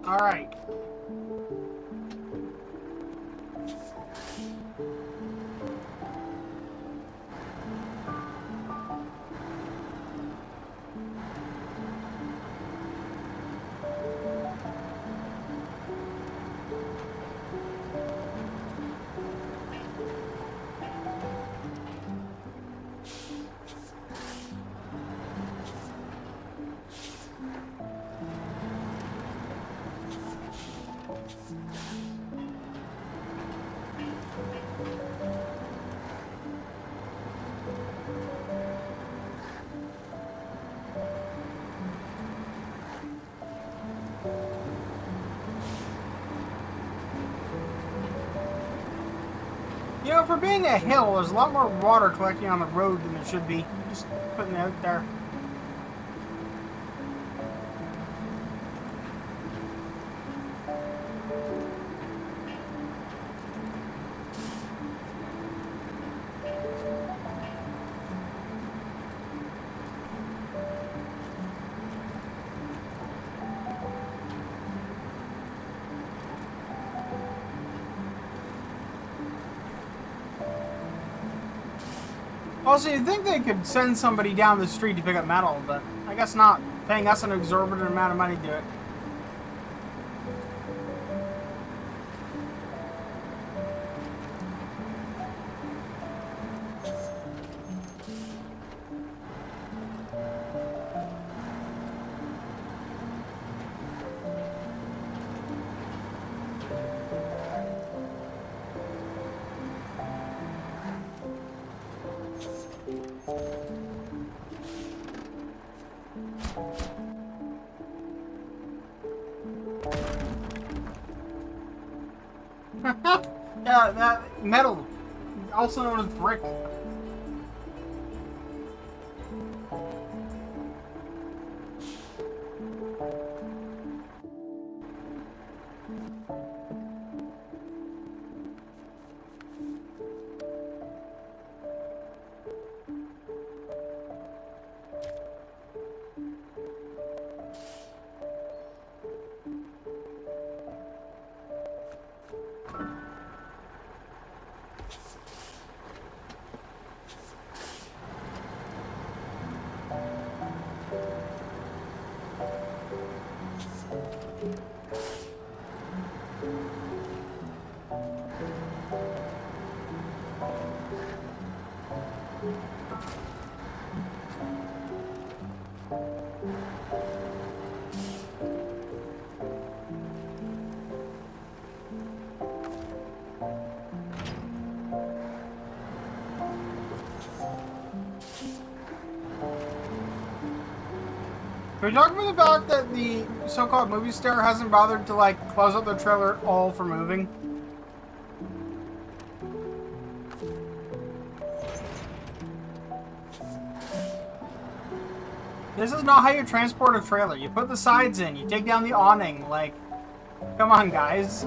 All right. You know, for being a hill, there's a lot more water collecting on the road than there should be. Just putting it out there. Also, you'd think they could send somebody down the street to pick up metal, but I guess not. Paying us an exorbitant amount of money to do it. Yeah, that metal, also known as brick. Are you talking about that the so-called movie star hasn't bothered to, like, close up their trailer at all for moving? This is not how you transport a trailer. You put the sides in, you take down the awning, like, come on, guys.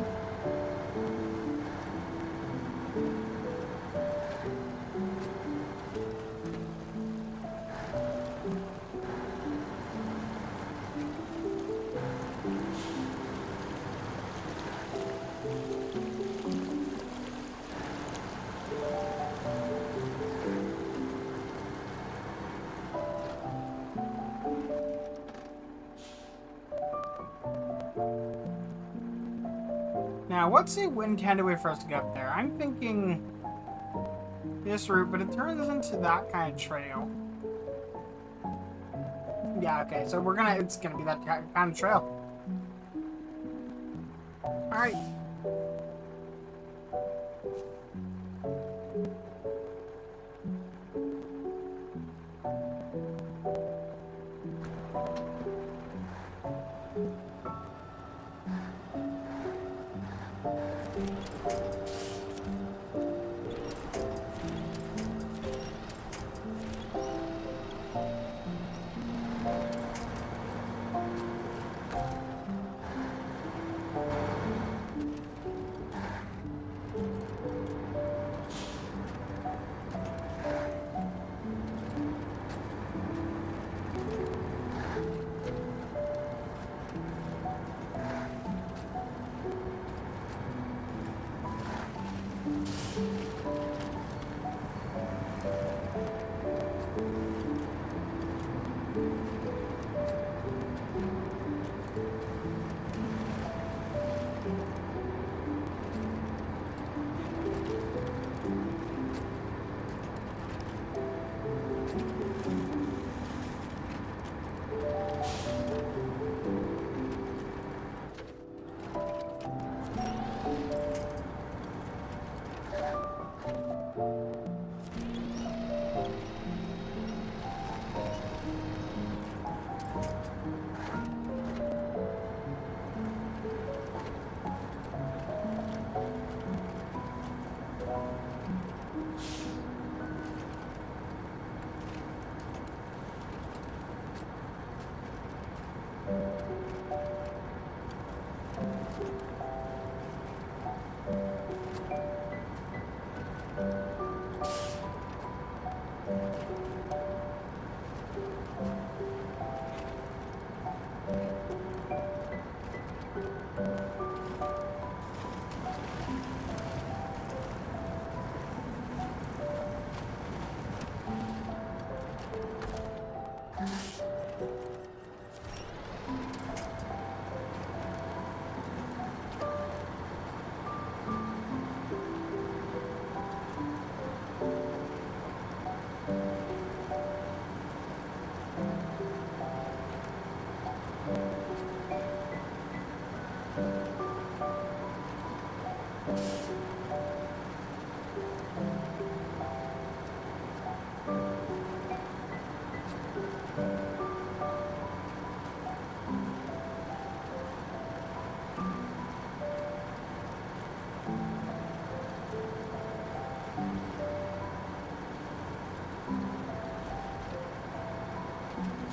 Now, what's the intended way for us to get up there? I'm thinking this route, but it turns into that kind of trail. Yeah, okay, so it's gonna be that kind of trail. Alright.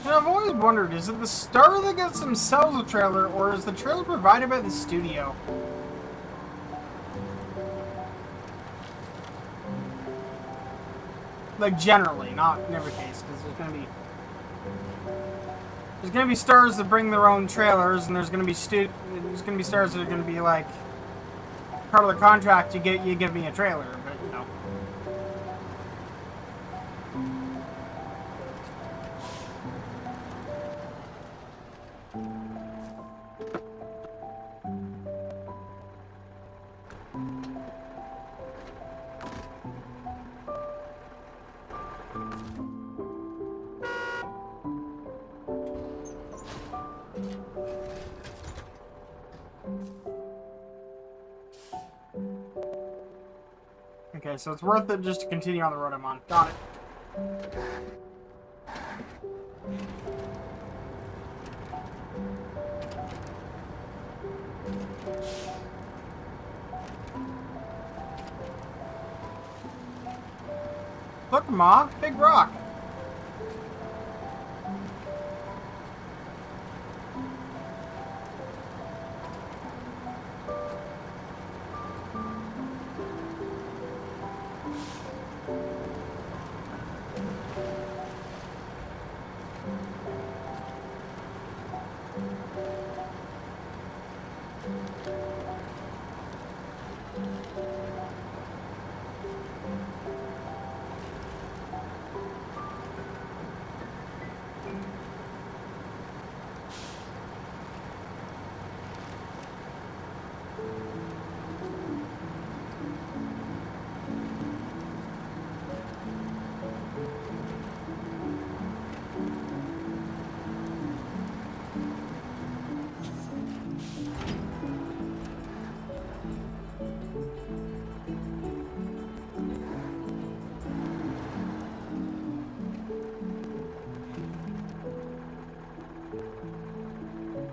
You know, I've always wondered, is it the star that gets themselves a trailer, or is the trailer provided by the studio? Like, generally, not in every case, because there's gonna be stars that bring their own trailers, and there's gonna be stars that are gonna be like part of the contract. You give me a trailer, but you know. Okay, so it's worth it just to continue on the road I'm on. Got it. Look, Ma, big rock.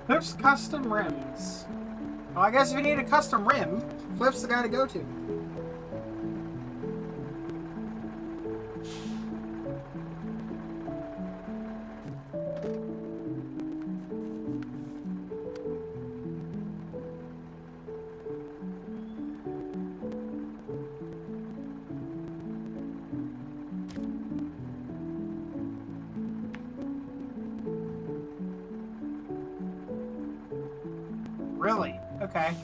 Fliff's custom rims. Well, I guess if you need a custom rim, Fliff's the guy to go to. Really? Okay.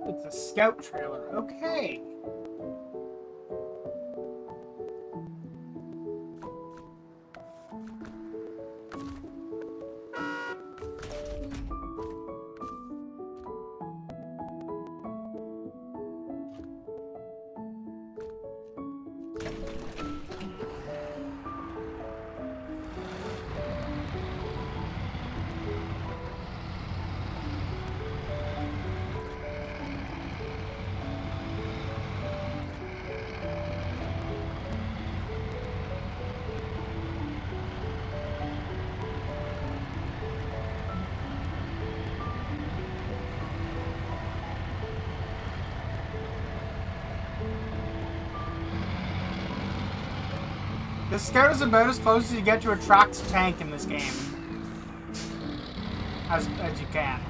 It's a scout trailer. Okay. The scout is about as close as you get to a tracked tank in this game. As you can.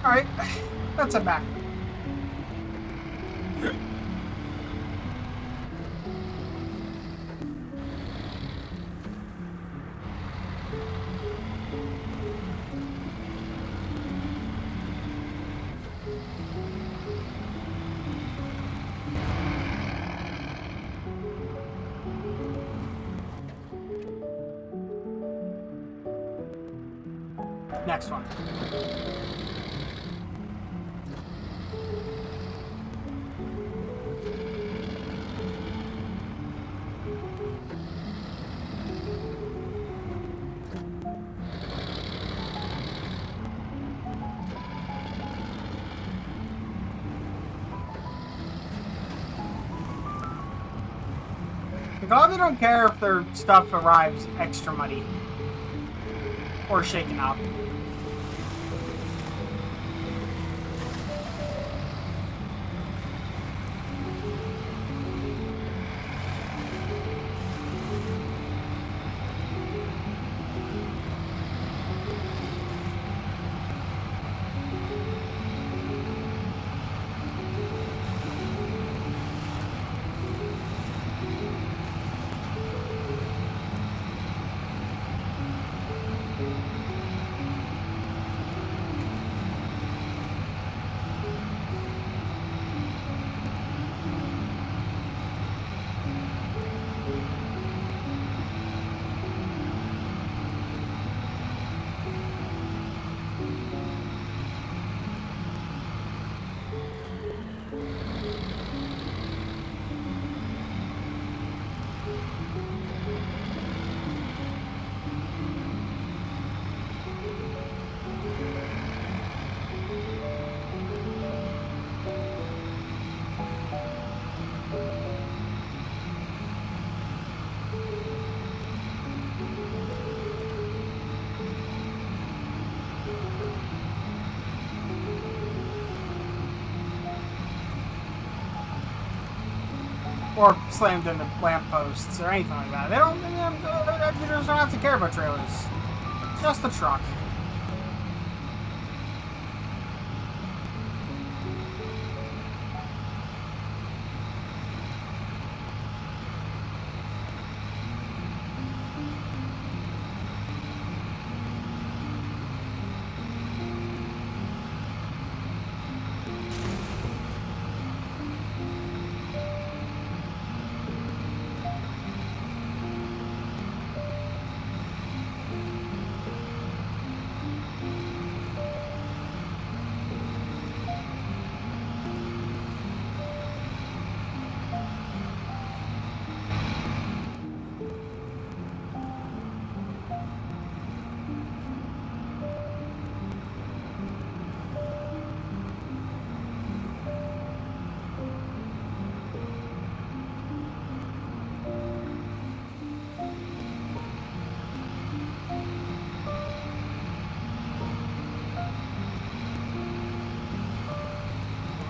Alright, let's head back. Next one. God, they don't care if their stuff arrives extra muddy or shaken up. Or slammed into lampposts or anything like that. They don't have to care about trailers. Just the truck.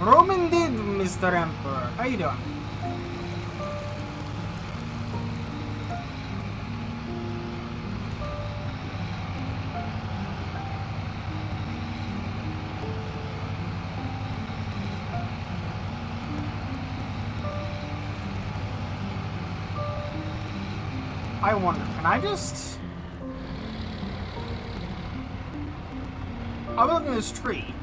Roman did, Mr. Emperor. How you doing? I wonder, can I just... Other than this tree...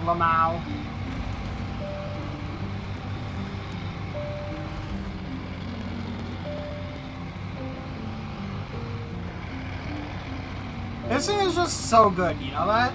Lamau. This thing is just so good, you know that?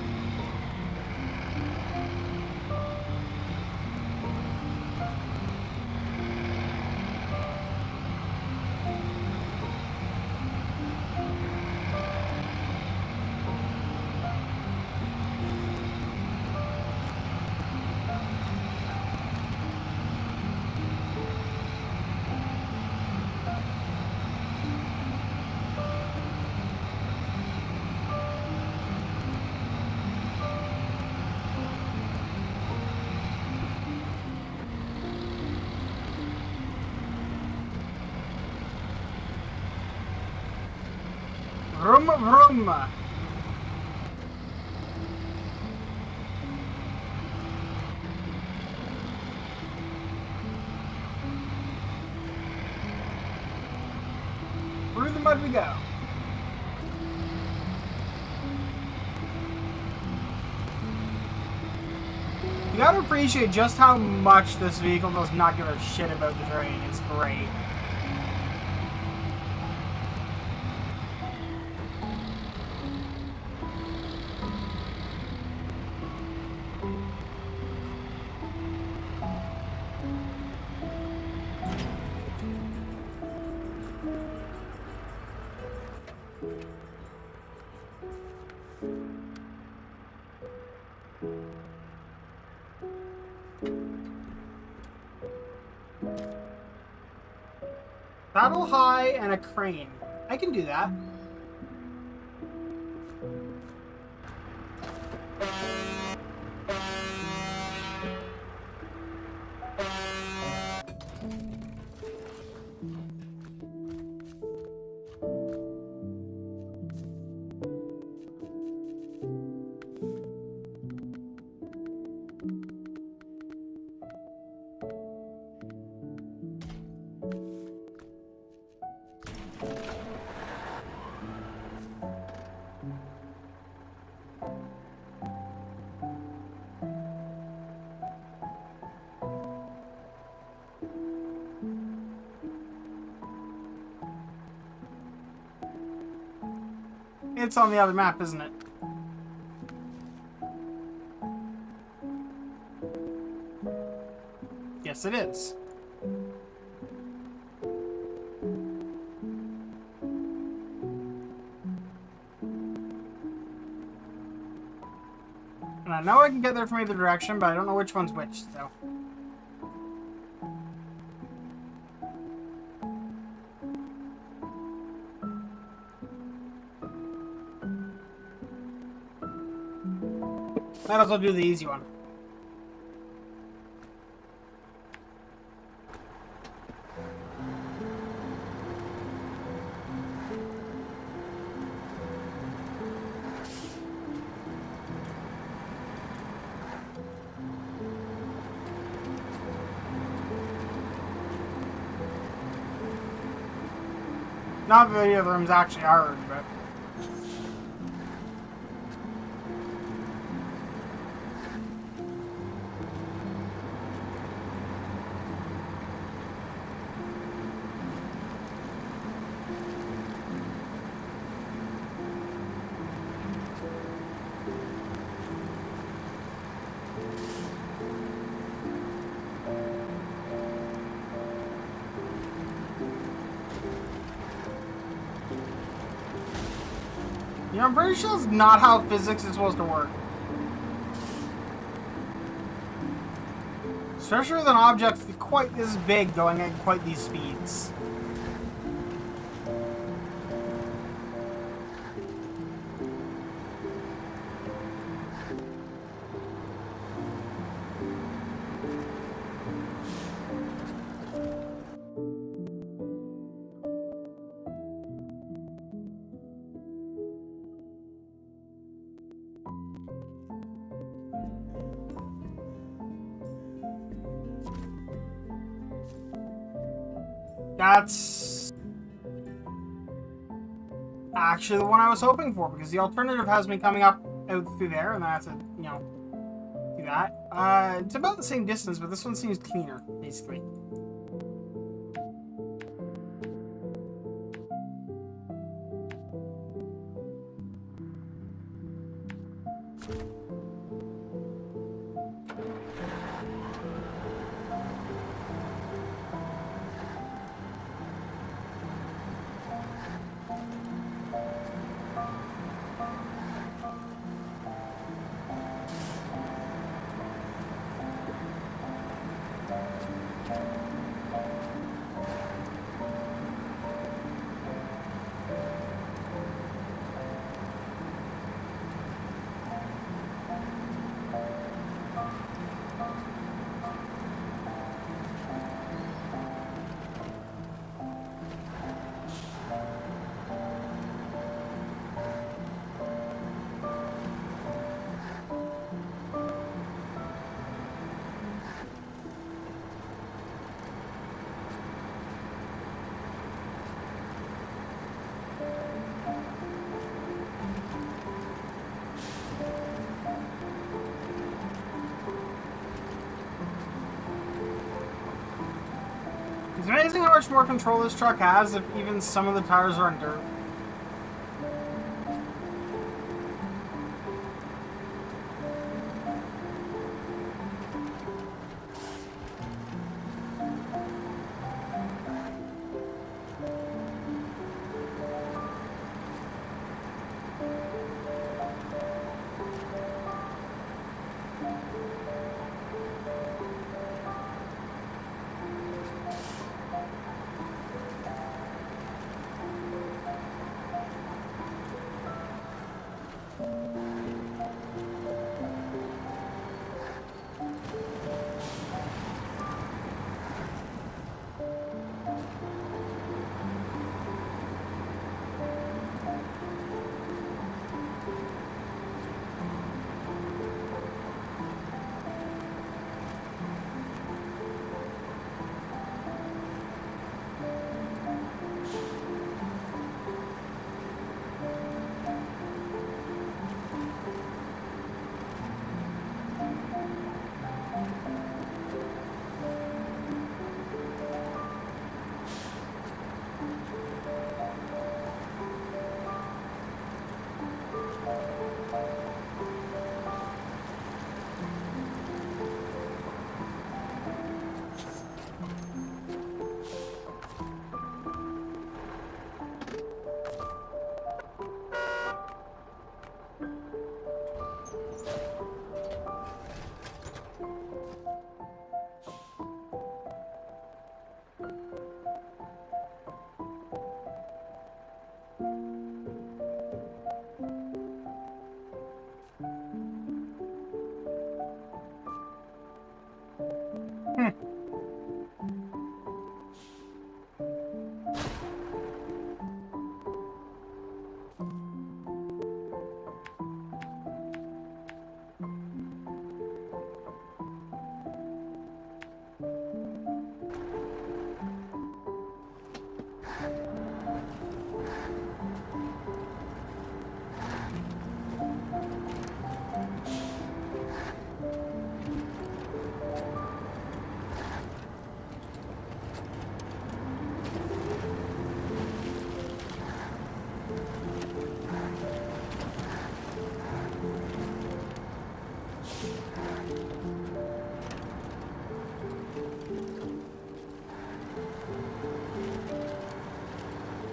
Vroom vroom. Through the mud we go. You gotta appreciate just how much this vehicle does not give a shit about the terrain. It's great. Saddle high and a crane. I can do that. It's on the other map, isn't it? Yes, it is. And I know I can get there from either direction, but I don't know which one's which, so. Might as well do the easy one. Not that the other rooms actually hard, but... You know, I'm pretty sure it's not how physics is supposed to work. Especially with an object quite this big going at quite these speeds. That's actually the one I was hoping for, because the alternative has me coming up out through there, and I have to, you know, do that. It's about the same distance, but this one seems cleaner, basically. It's amazing how much more control this truck has if even some of the tires are on dirt.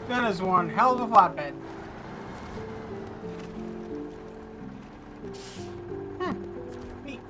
That is one hell of a flatbed. Neat.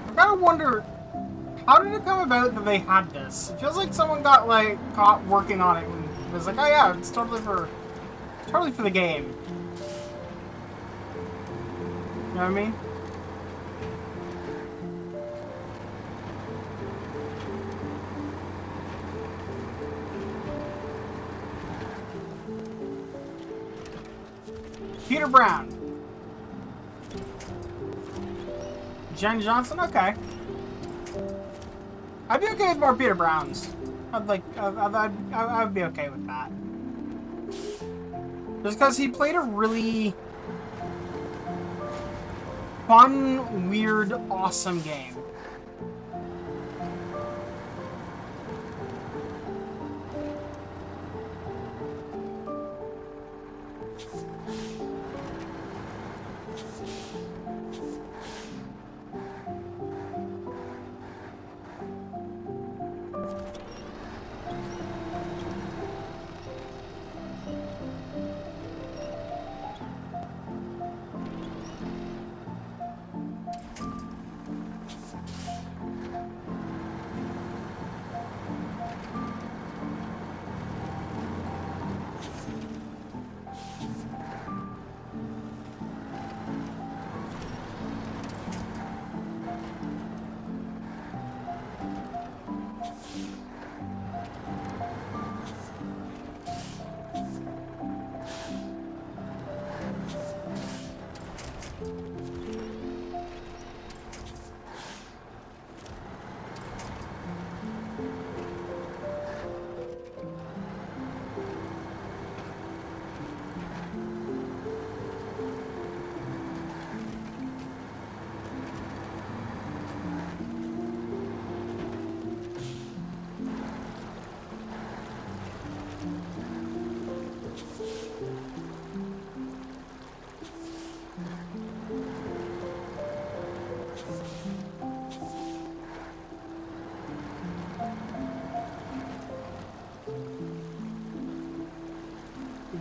I gotta wonder, how did it come about that they had this? It feels like someone got like caught working on it and was like, oh yeah, it's totally for the game. You know what I mean? Peter Brown. Jen Johnson? Okay. I'd be okay with more Peter Browns. I'd be okay with that. Just because he played a really fun, weird, awesome game.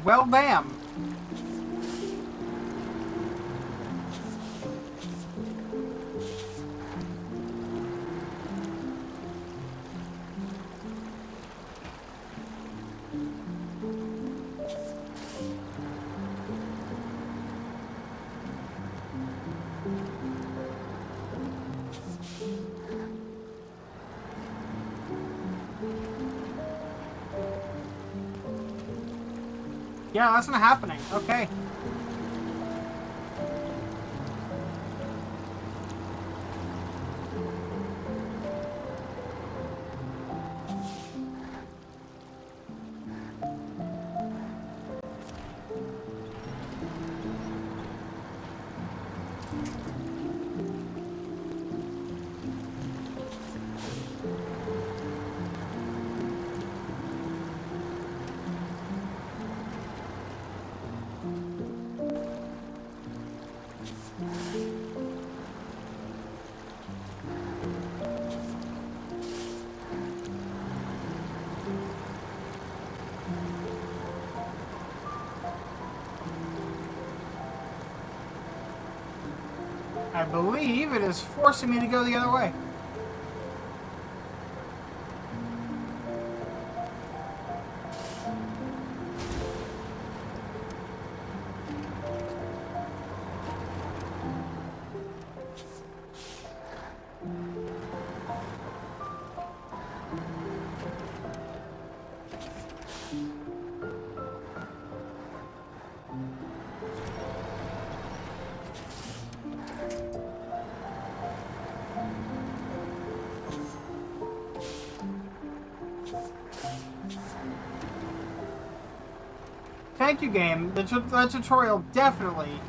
Well, damn. Yeah, that's not happening. Okay. I believe it is forcing me to go the other way. Thank you, game. The tutorial, definitely.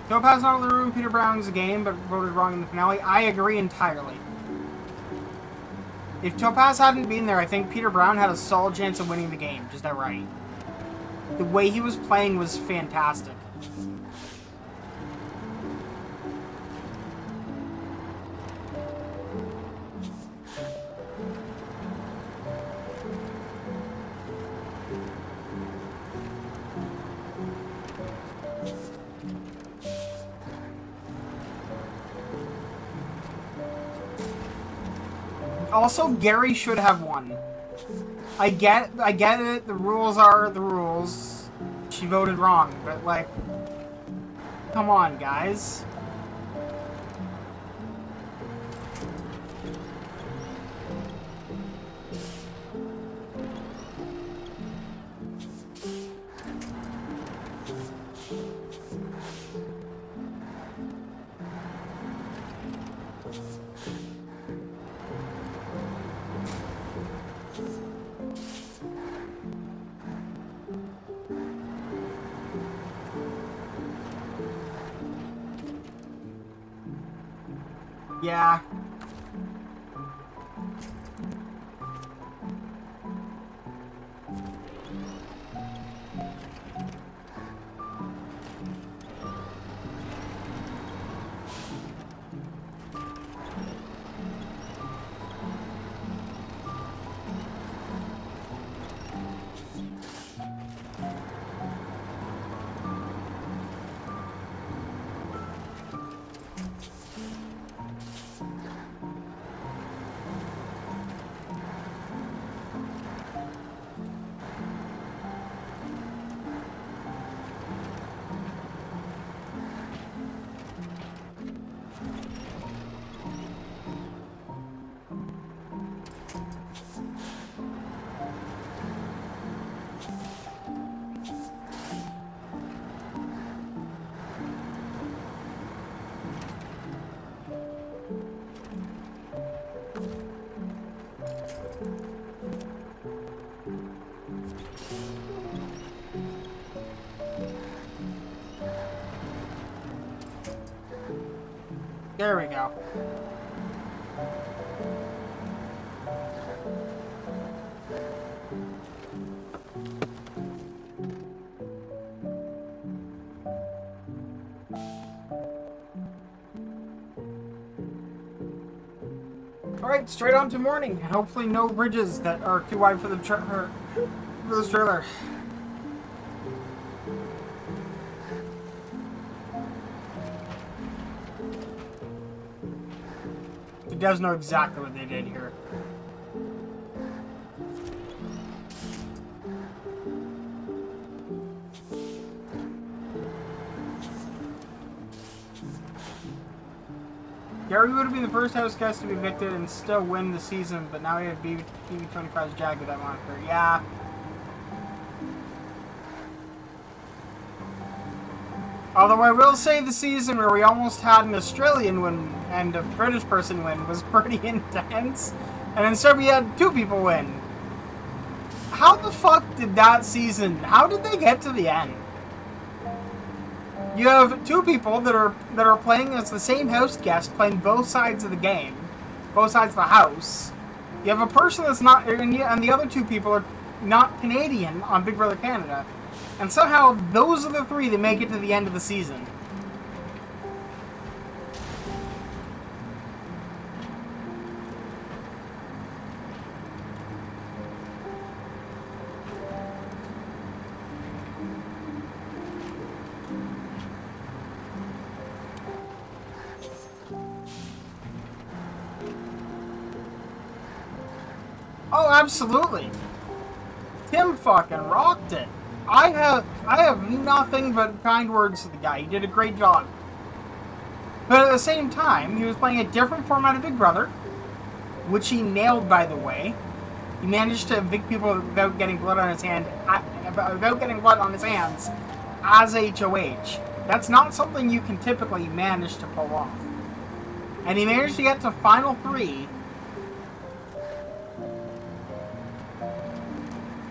Topaz not in the room, Peter Brown's a game, but voted wrong in the finale. I agree entirely. If Topaz hadn't been there, I think Peter Brown had a solid chance of winning the game, just outright. The way he was playing was fantastic. Also, Gary should have won. I get it, the rules are the rules. She voted wrong, but like, come on, guys. Yeah. There we go. Alright, straight on to morning. Hopefully no bridges that are too wide for the this trailer. The devs know exactly what they did here. Gary would have been the first house guest to be evicted and still win the season, but now we have BB25's Jag with that moniker. Yeah. Although I will say the season where we almost had an Australian win and a British person win was pretty intense. And instead we had 2 people win. How the fuck did that season, how did they get to the end? You have 2 people that are playing as the same house guest, playing both sides of the game, both sides of the house. You have a person that's not, and the other 2 people are not Canadian on Big Brother Canada, and somehow those are the 3 that make it to the end of the season. Oh, absolutely. Tim fucking rocked it. I have nothing but kind words to the guy. He did a great job. But at the same time, he was playing a different format of Big Brother, which he nailed, by the way. He managed to evict people without getting blood on his hands as HOH. That's not something you can typically manage to pull off. And he managed to get to Final 3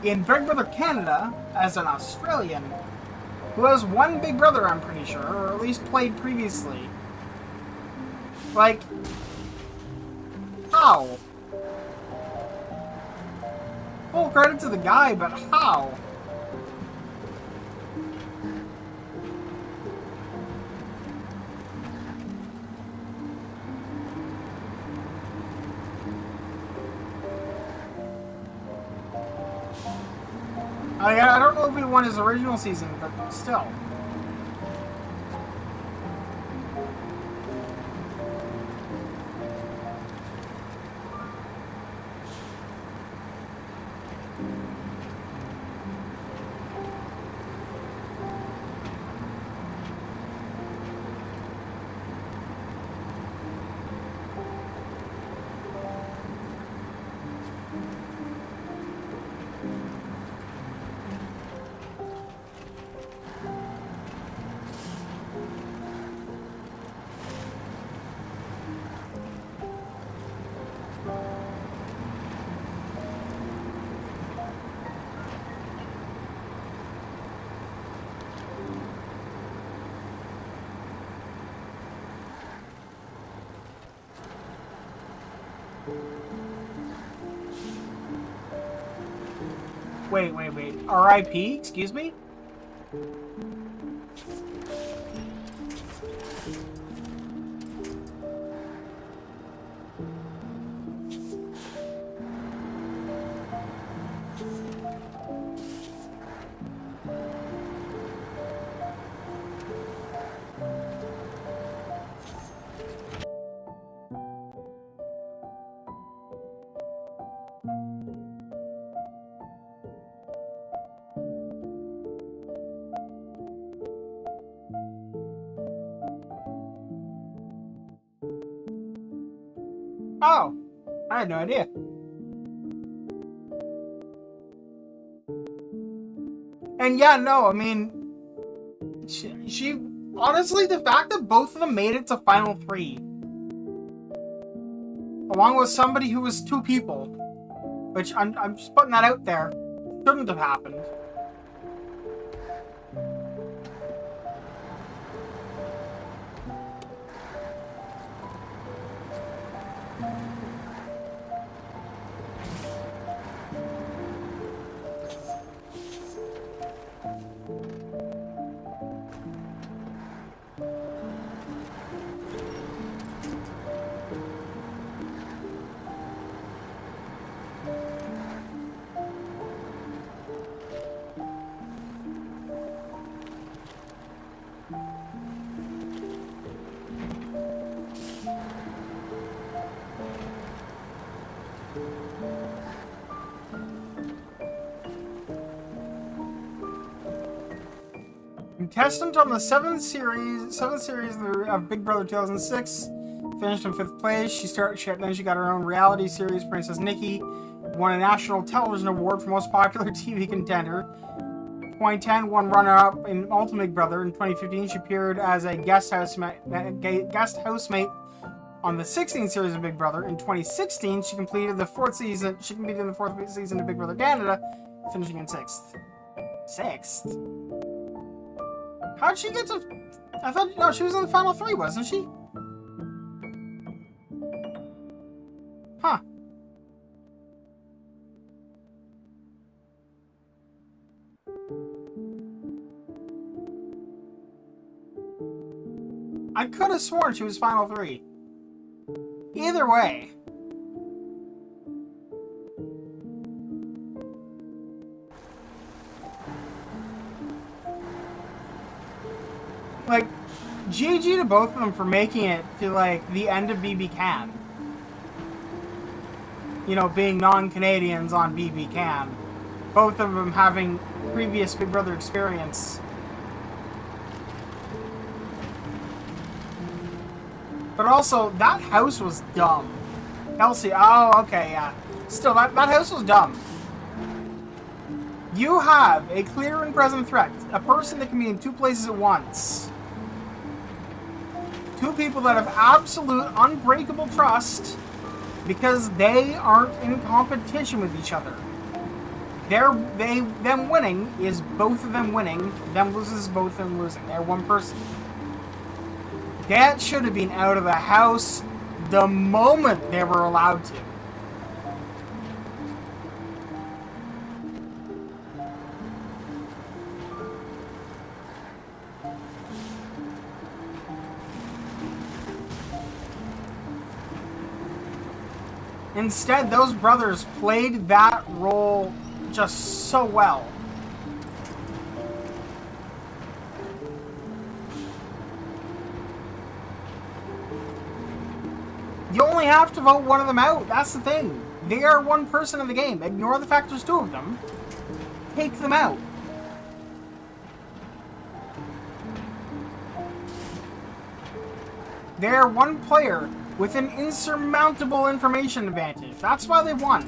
in Big Brother Canada as an Australian who has won Big Brother, I'm pretty sure, or at least played previously. Like, how? Full credit to the guy, but how? I don't know if he won his original season, but still. Wait. R.I.P.? Excuse me? Oh, I had no idea. And yeah, no, I mean, she honestly, the fact that both of them made it to Final 3, along with somebody who was 2 people, which I'm just putting that out there, shouldn't have happened. contestant on the seventh series of Big Brother 2006. Finished in 5th place. Then she got her own reality series, Princess Nikki. Won a national television award for most popular TV contender. 2010 won runner-up in Ultimate Big Brother. In 2015, she appeared as a guest housemate on the 16th series of Big Brother. In 2016, she completed the 4th season. She completed the 4th season of Big Brother Canada, finishing in 6th. 6th? How'd she get to? I thought no, she was in the final 3, wasn't she? Huh. I could have sworn she was final 3. Either way. Like, GG to both of them for making it to, like, the end of BB Can. You know, being non-Canadians on BB Can. Both of them having previous Big Brother experience. But also, that house was dumb. Kelsey, oh, okay, yeah. Still, that house was dumb. You have a clear and present threat. A person that can be in 2 places at once. 2 people that have absolute unbreakable trust because they aren't in competition with each other. Them winning is both of them winning. Them loses is both of them losing. They're one person. That should have been out of the house the moment they were allowed to. Instead, those brothers played that role just so well. You only have to vote one of them out. That's the thing. They are one person in the game. Ignore the fact there's 2 of them. Take them out. They're one player with an insurmountable information advantage. That's why they won.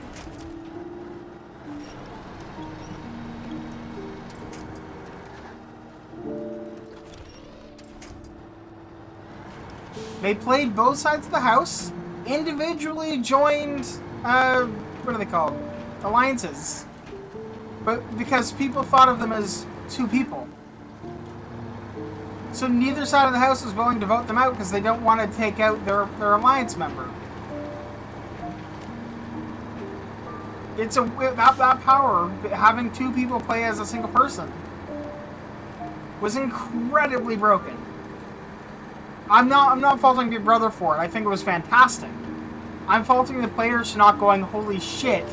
They played both sides of the house, individually joined, what are they called? Alliances. But because people thought of them as 2 people. So neither side of the house is willing to vote them out because they don't want to take out their alliance member. It's that power, having 2 people play as a single person, was incredibly broken. I'm not faulting Big Brother for it. I think it was fantastic. I'm faulting the players for not going, holy shit,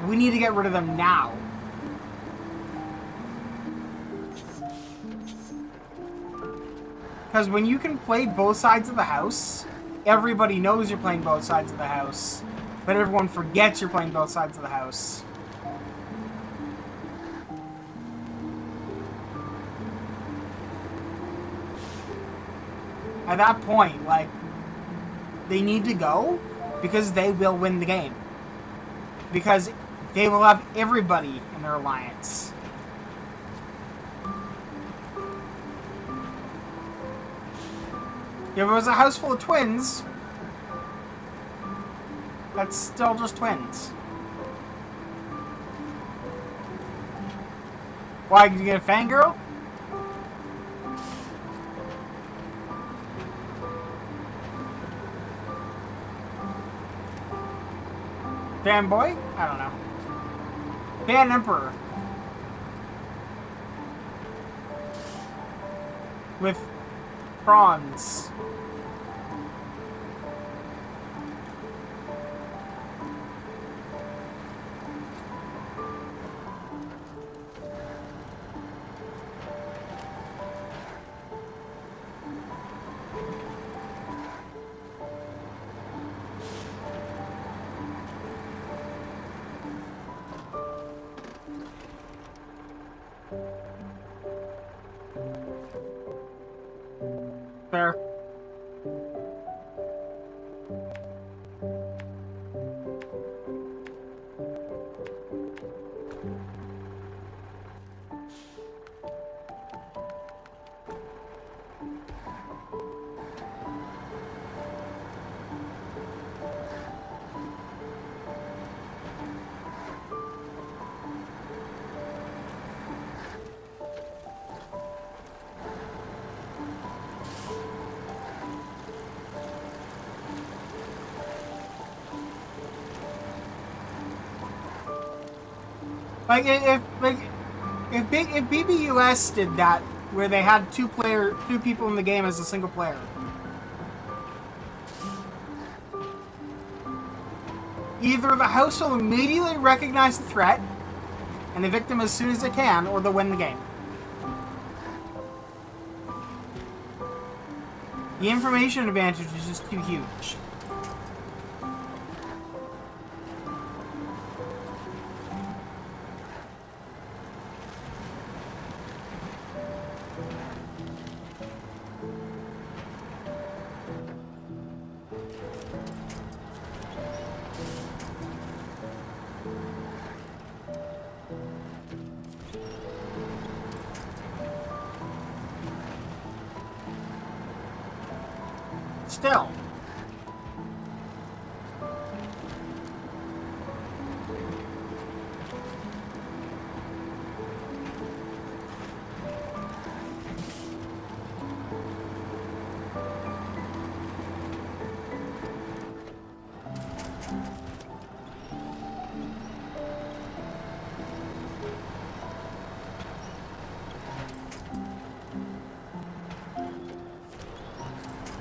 we need to get rid of them now. Because when you can play both sides of the house, everybody knows you're playing both sides of the house. But everyone forgets you're playing both sides of the house. At that point, like, they need to go because they will win the game. Because they will have everybody in their alliance. If it was a house full of twins, that's still just twins. Why, did you get a fangirl? Fanboy? I don't know. Fan Emperor. With prawns. Fair. Like if BBUS did that, where they had two people in the game as a single player, either the house will immediately recognize the threat and evict them as soon as they can, or they'll win the game. The information advantage is just too huge. Still.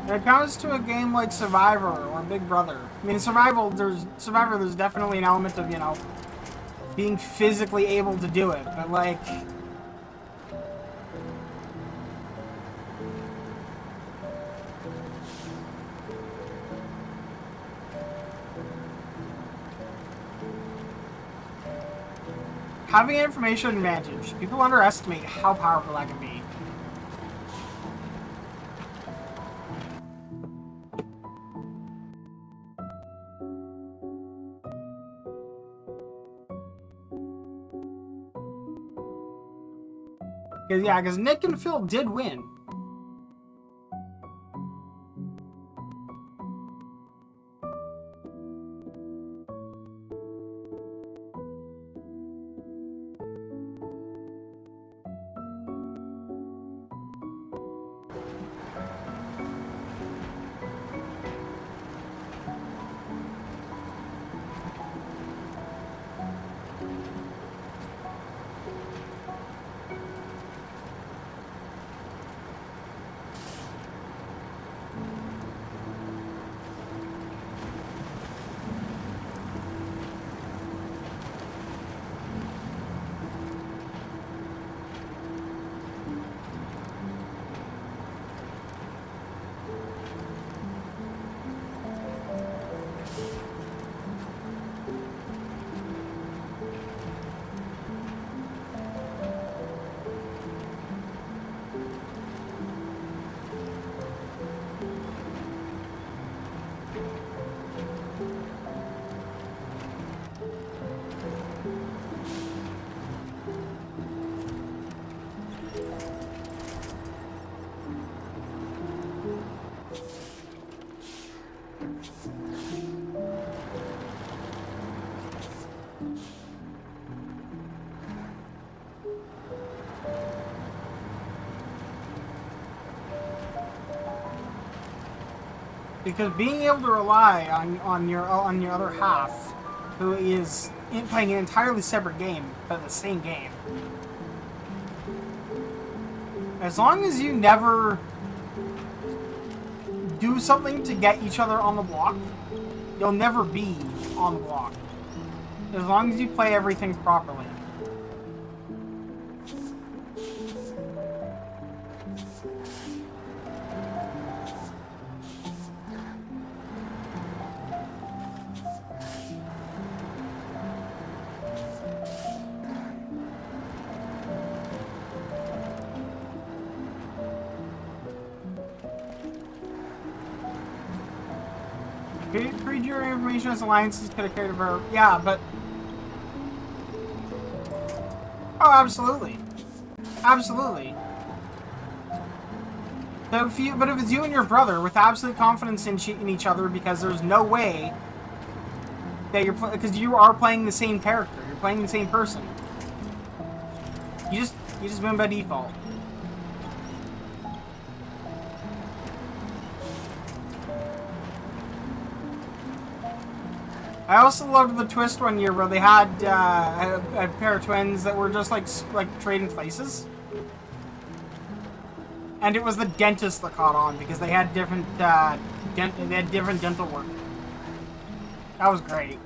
When it comes to a game like Survivor or Big Brother, I mean, Survivor, there's definitely an element of, you know, being physically able to do it, but like, having an information advantage, people underestimate how powerful that can be. Because Nick and Phil did win. Because being able to rely on your other half, who is playing an entirely separate game, but the same game. As long as you never do something to get each other on the block, you'll never be on the block. As long as you play everything properly. Pre-jury information as alliances could have carried over. Yeah, but... Oh, absolutely. Absolutely. But if it's you and your brother with absolute confidence in each other, because there's no way that because you are playing the same character, you're playing the same person. You just win by default. I also loved the twist one year where they had a pair of twins that were just like trading places. And it was the dentist that caught on because they had different different dental work. That was great.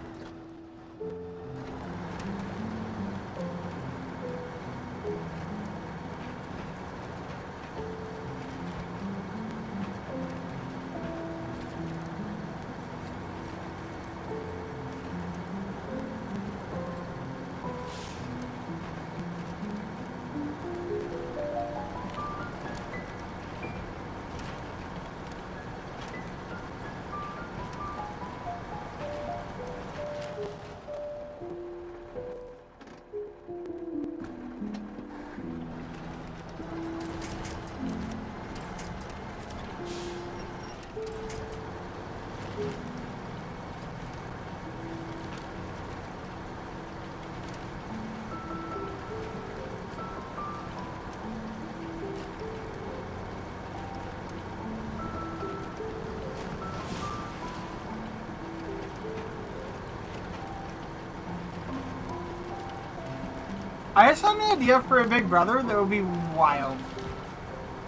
I just had an idea for a big brother that would be wild.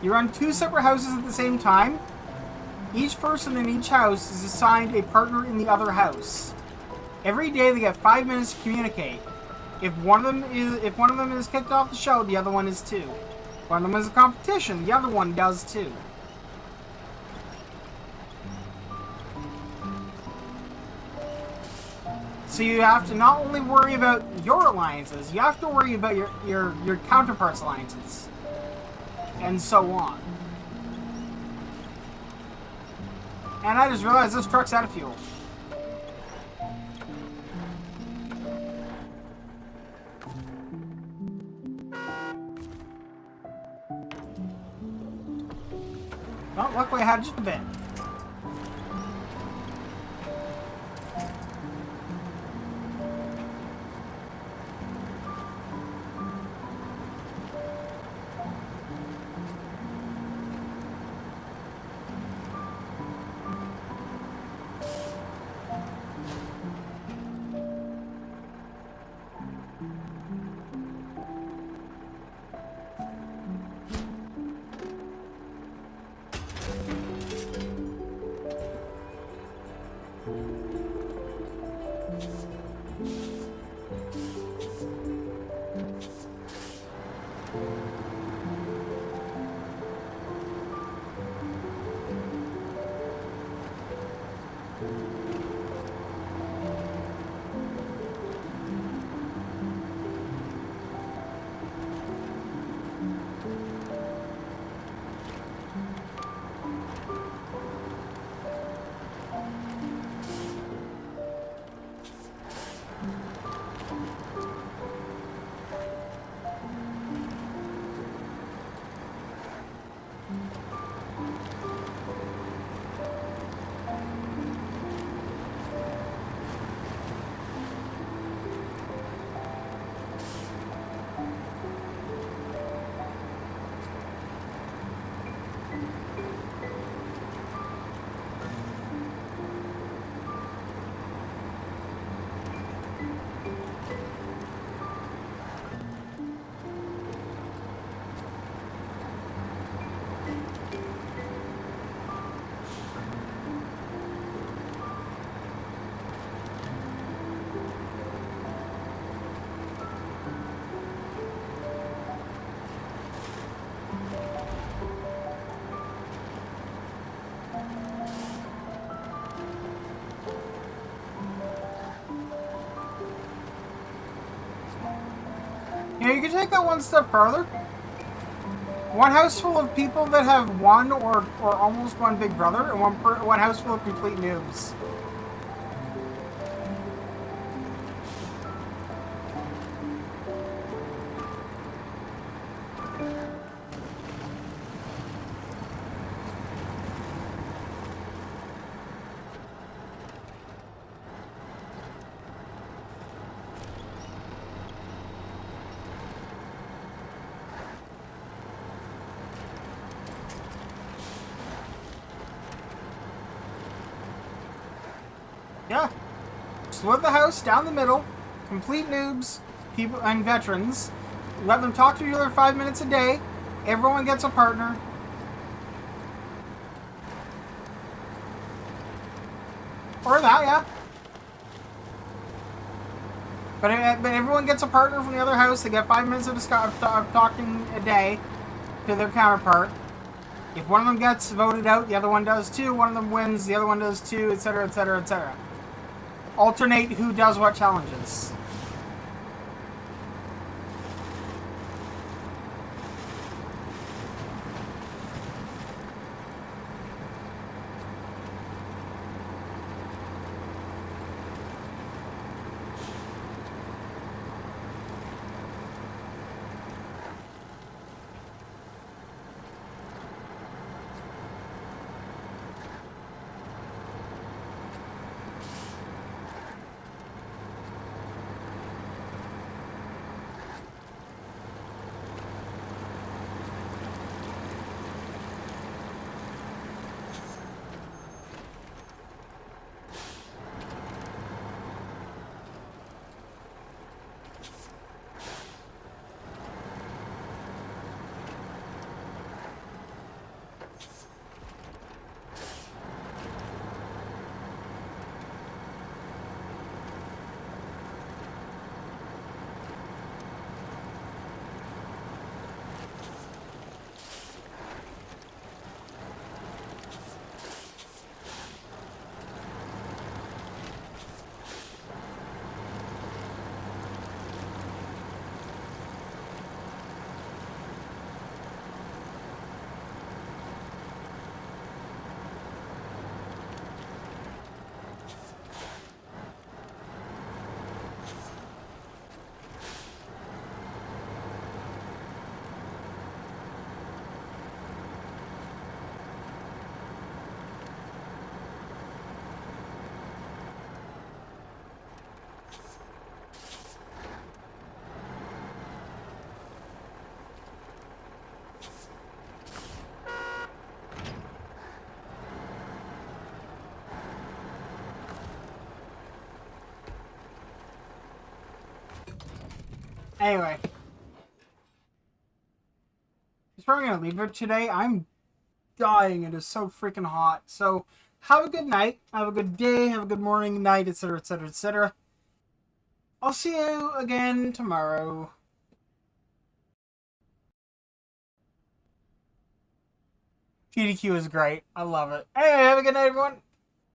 You run 2 separate houses at the same time. Each person in each house is assigned a partner in the other house. Every day they get 5 minutes to communicate. If one of them is kicked off the show, the other one is too. If one of them is a competition, the other one does too. So you have to not only worry about your alliances, you have to worry about your counterparts' alliances. And so on. And I just realized this truck's out of fuel. Well, luckily I had just a bit. You know, you can take that one step further. One house full of people that have one or almost one big brother, and one house full of complete noobs. Yeah. Split the house down the middle. Complete noobs, people, and veterans. Let them talk to each other 5 minutes a day. Everyone gets a partner. Or that, yeah. But everyone gets a partner from the other house. They get 5 minutes of talking a day to their counterpart. If one of them gets voted out, the other one does too. One of them wins, the other one does too, etc., etc., etc. Alternate who does what challenges. Anyway. He's probably going to leave it today. I'm dying. It is so freaking hot. So, have a good night. Have a good day. Have a good morning, night, etc., etc., etc. I'll see you again tomorrow. GDQ is great. I love it. Hey, have a good night, everyone.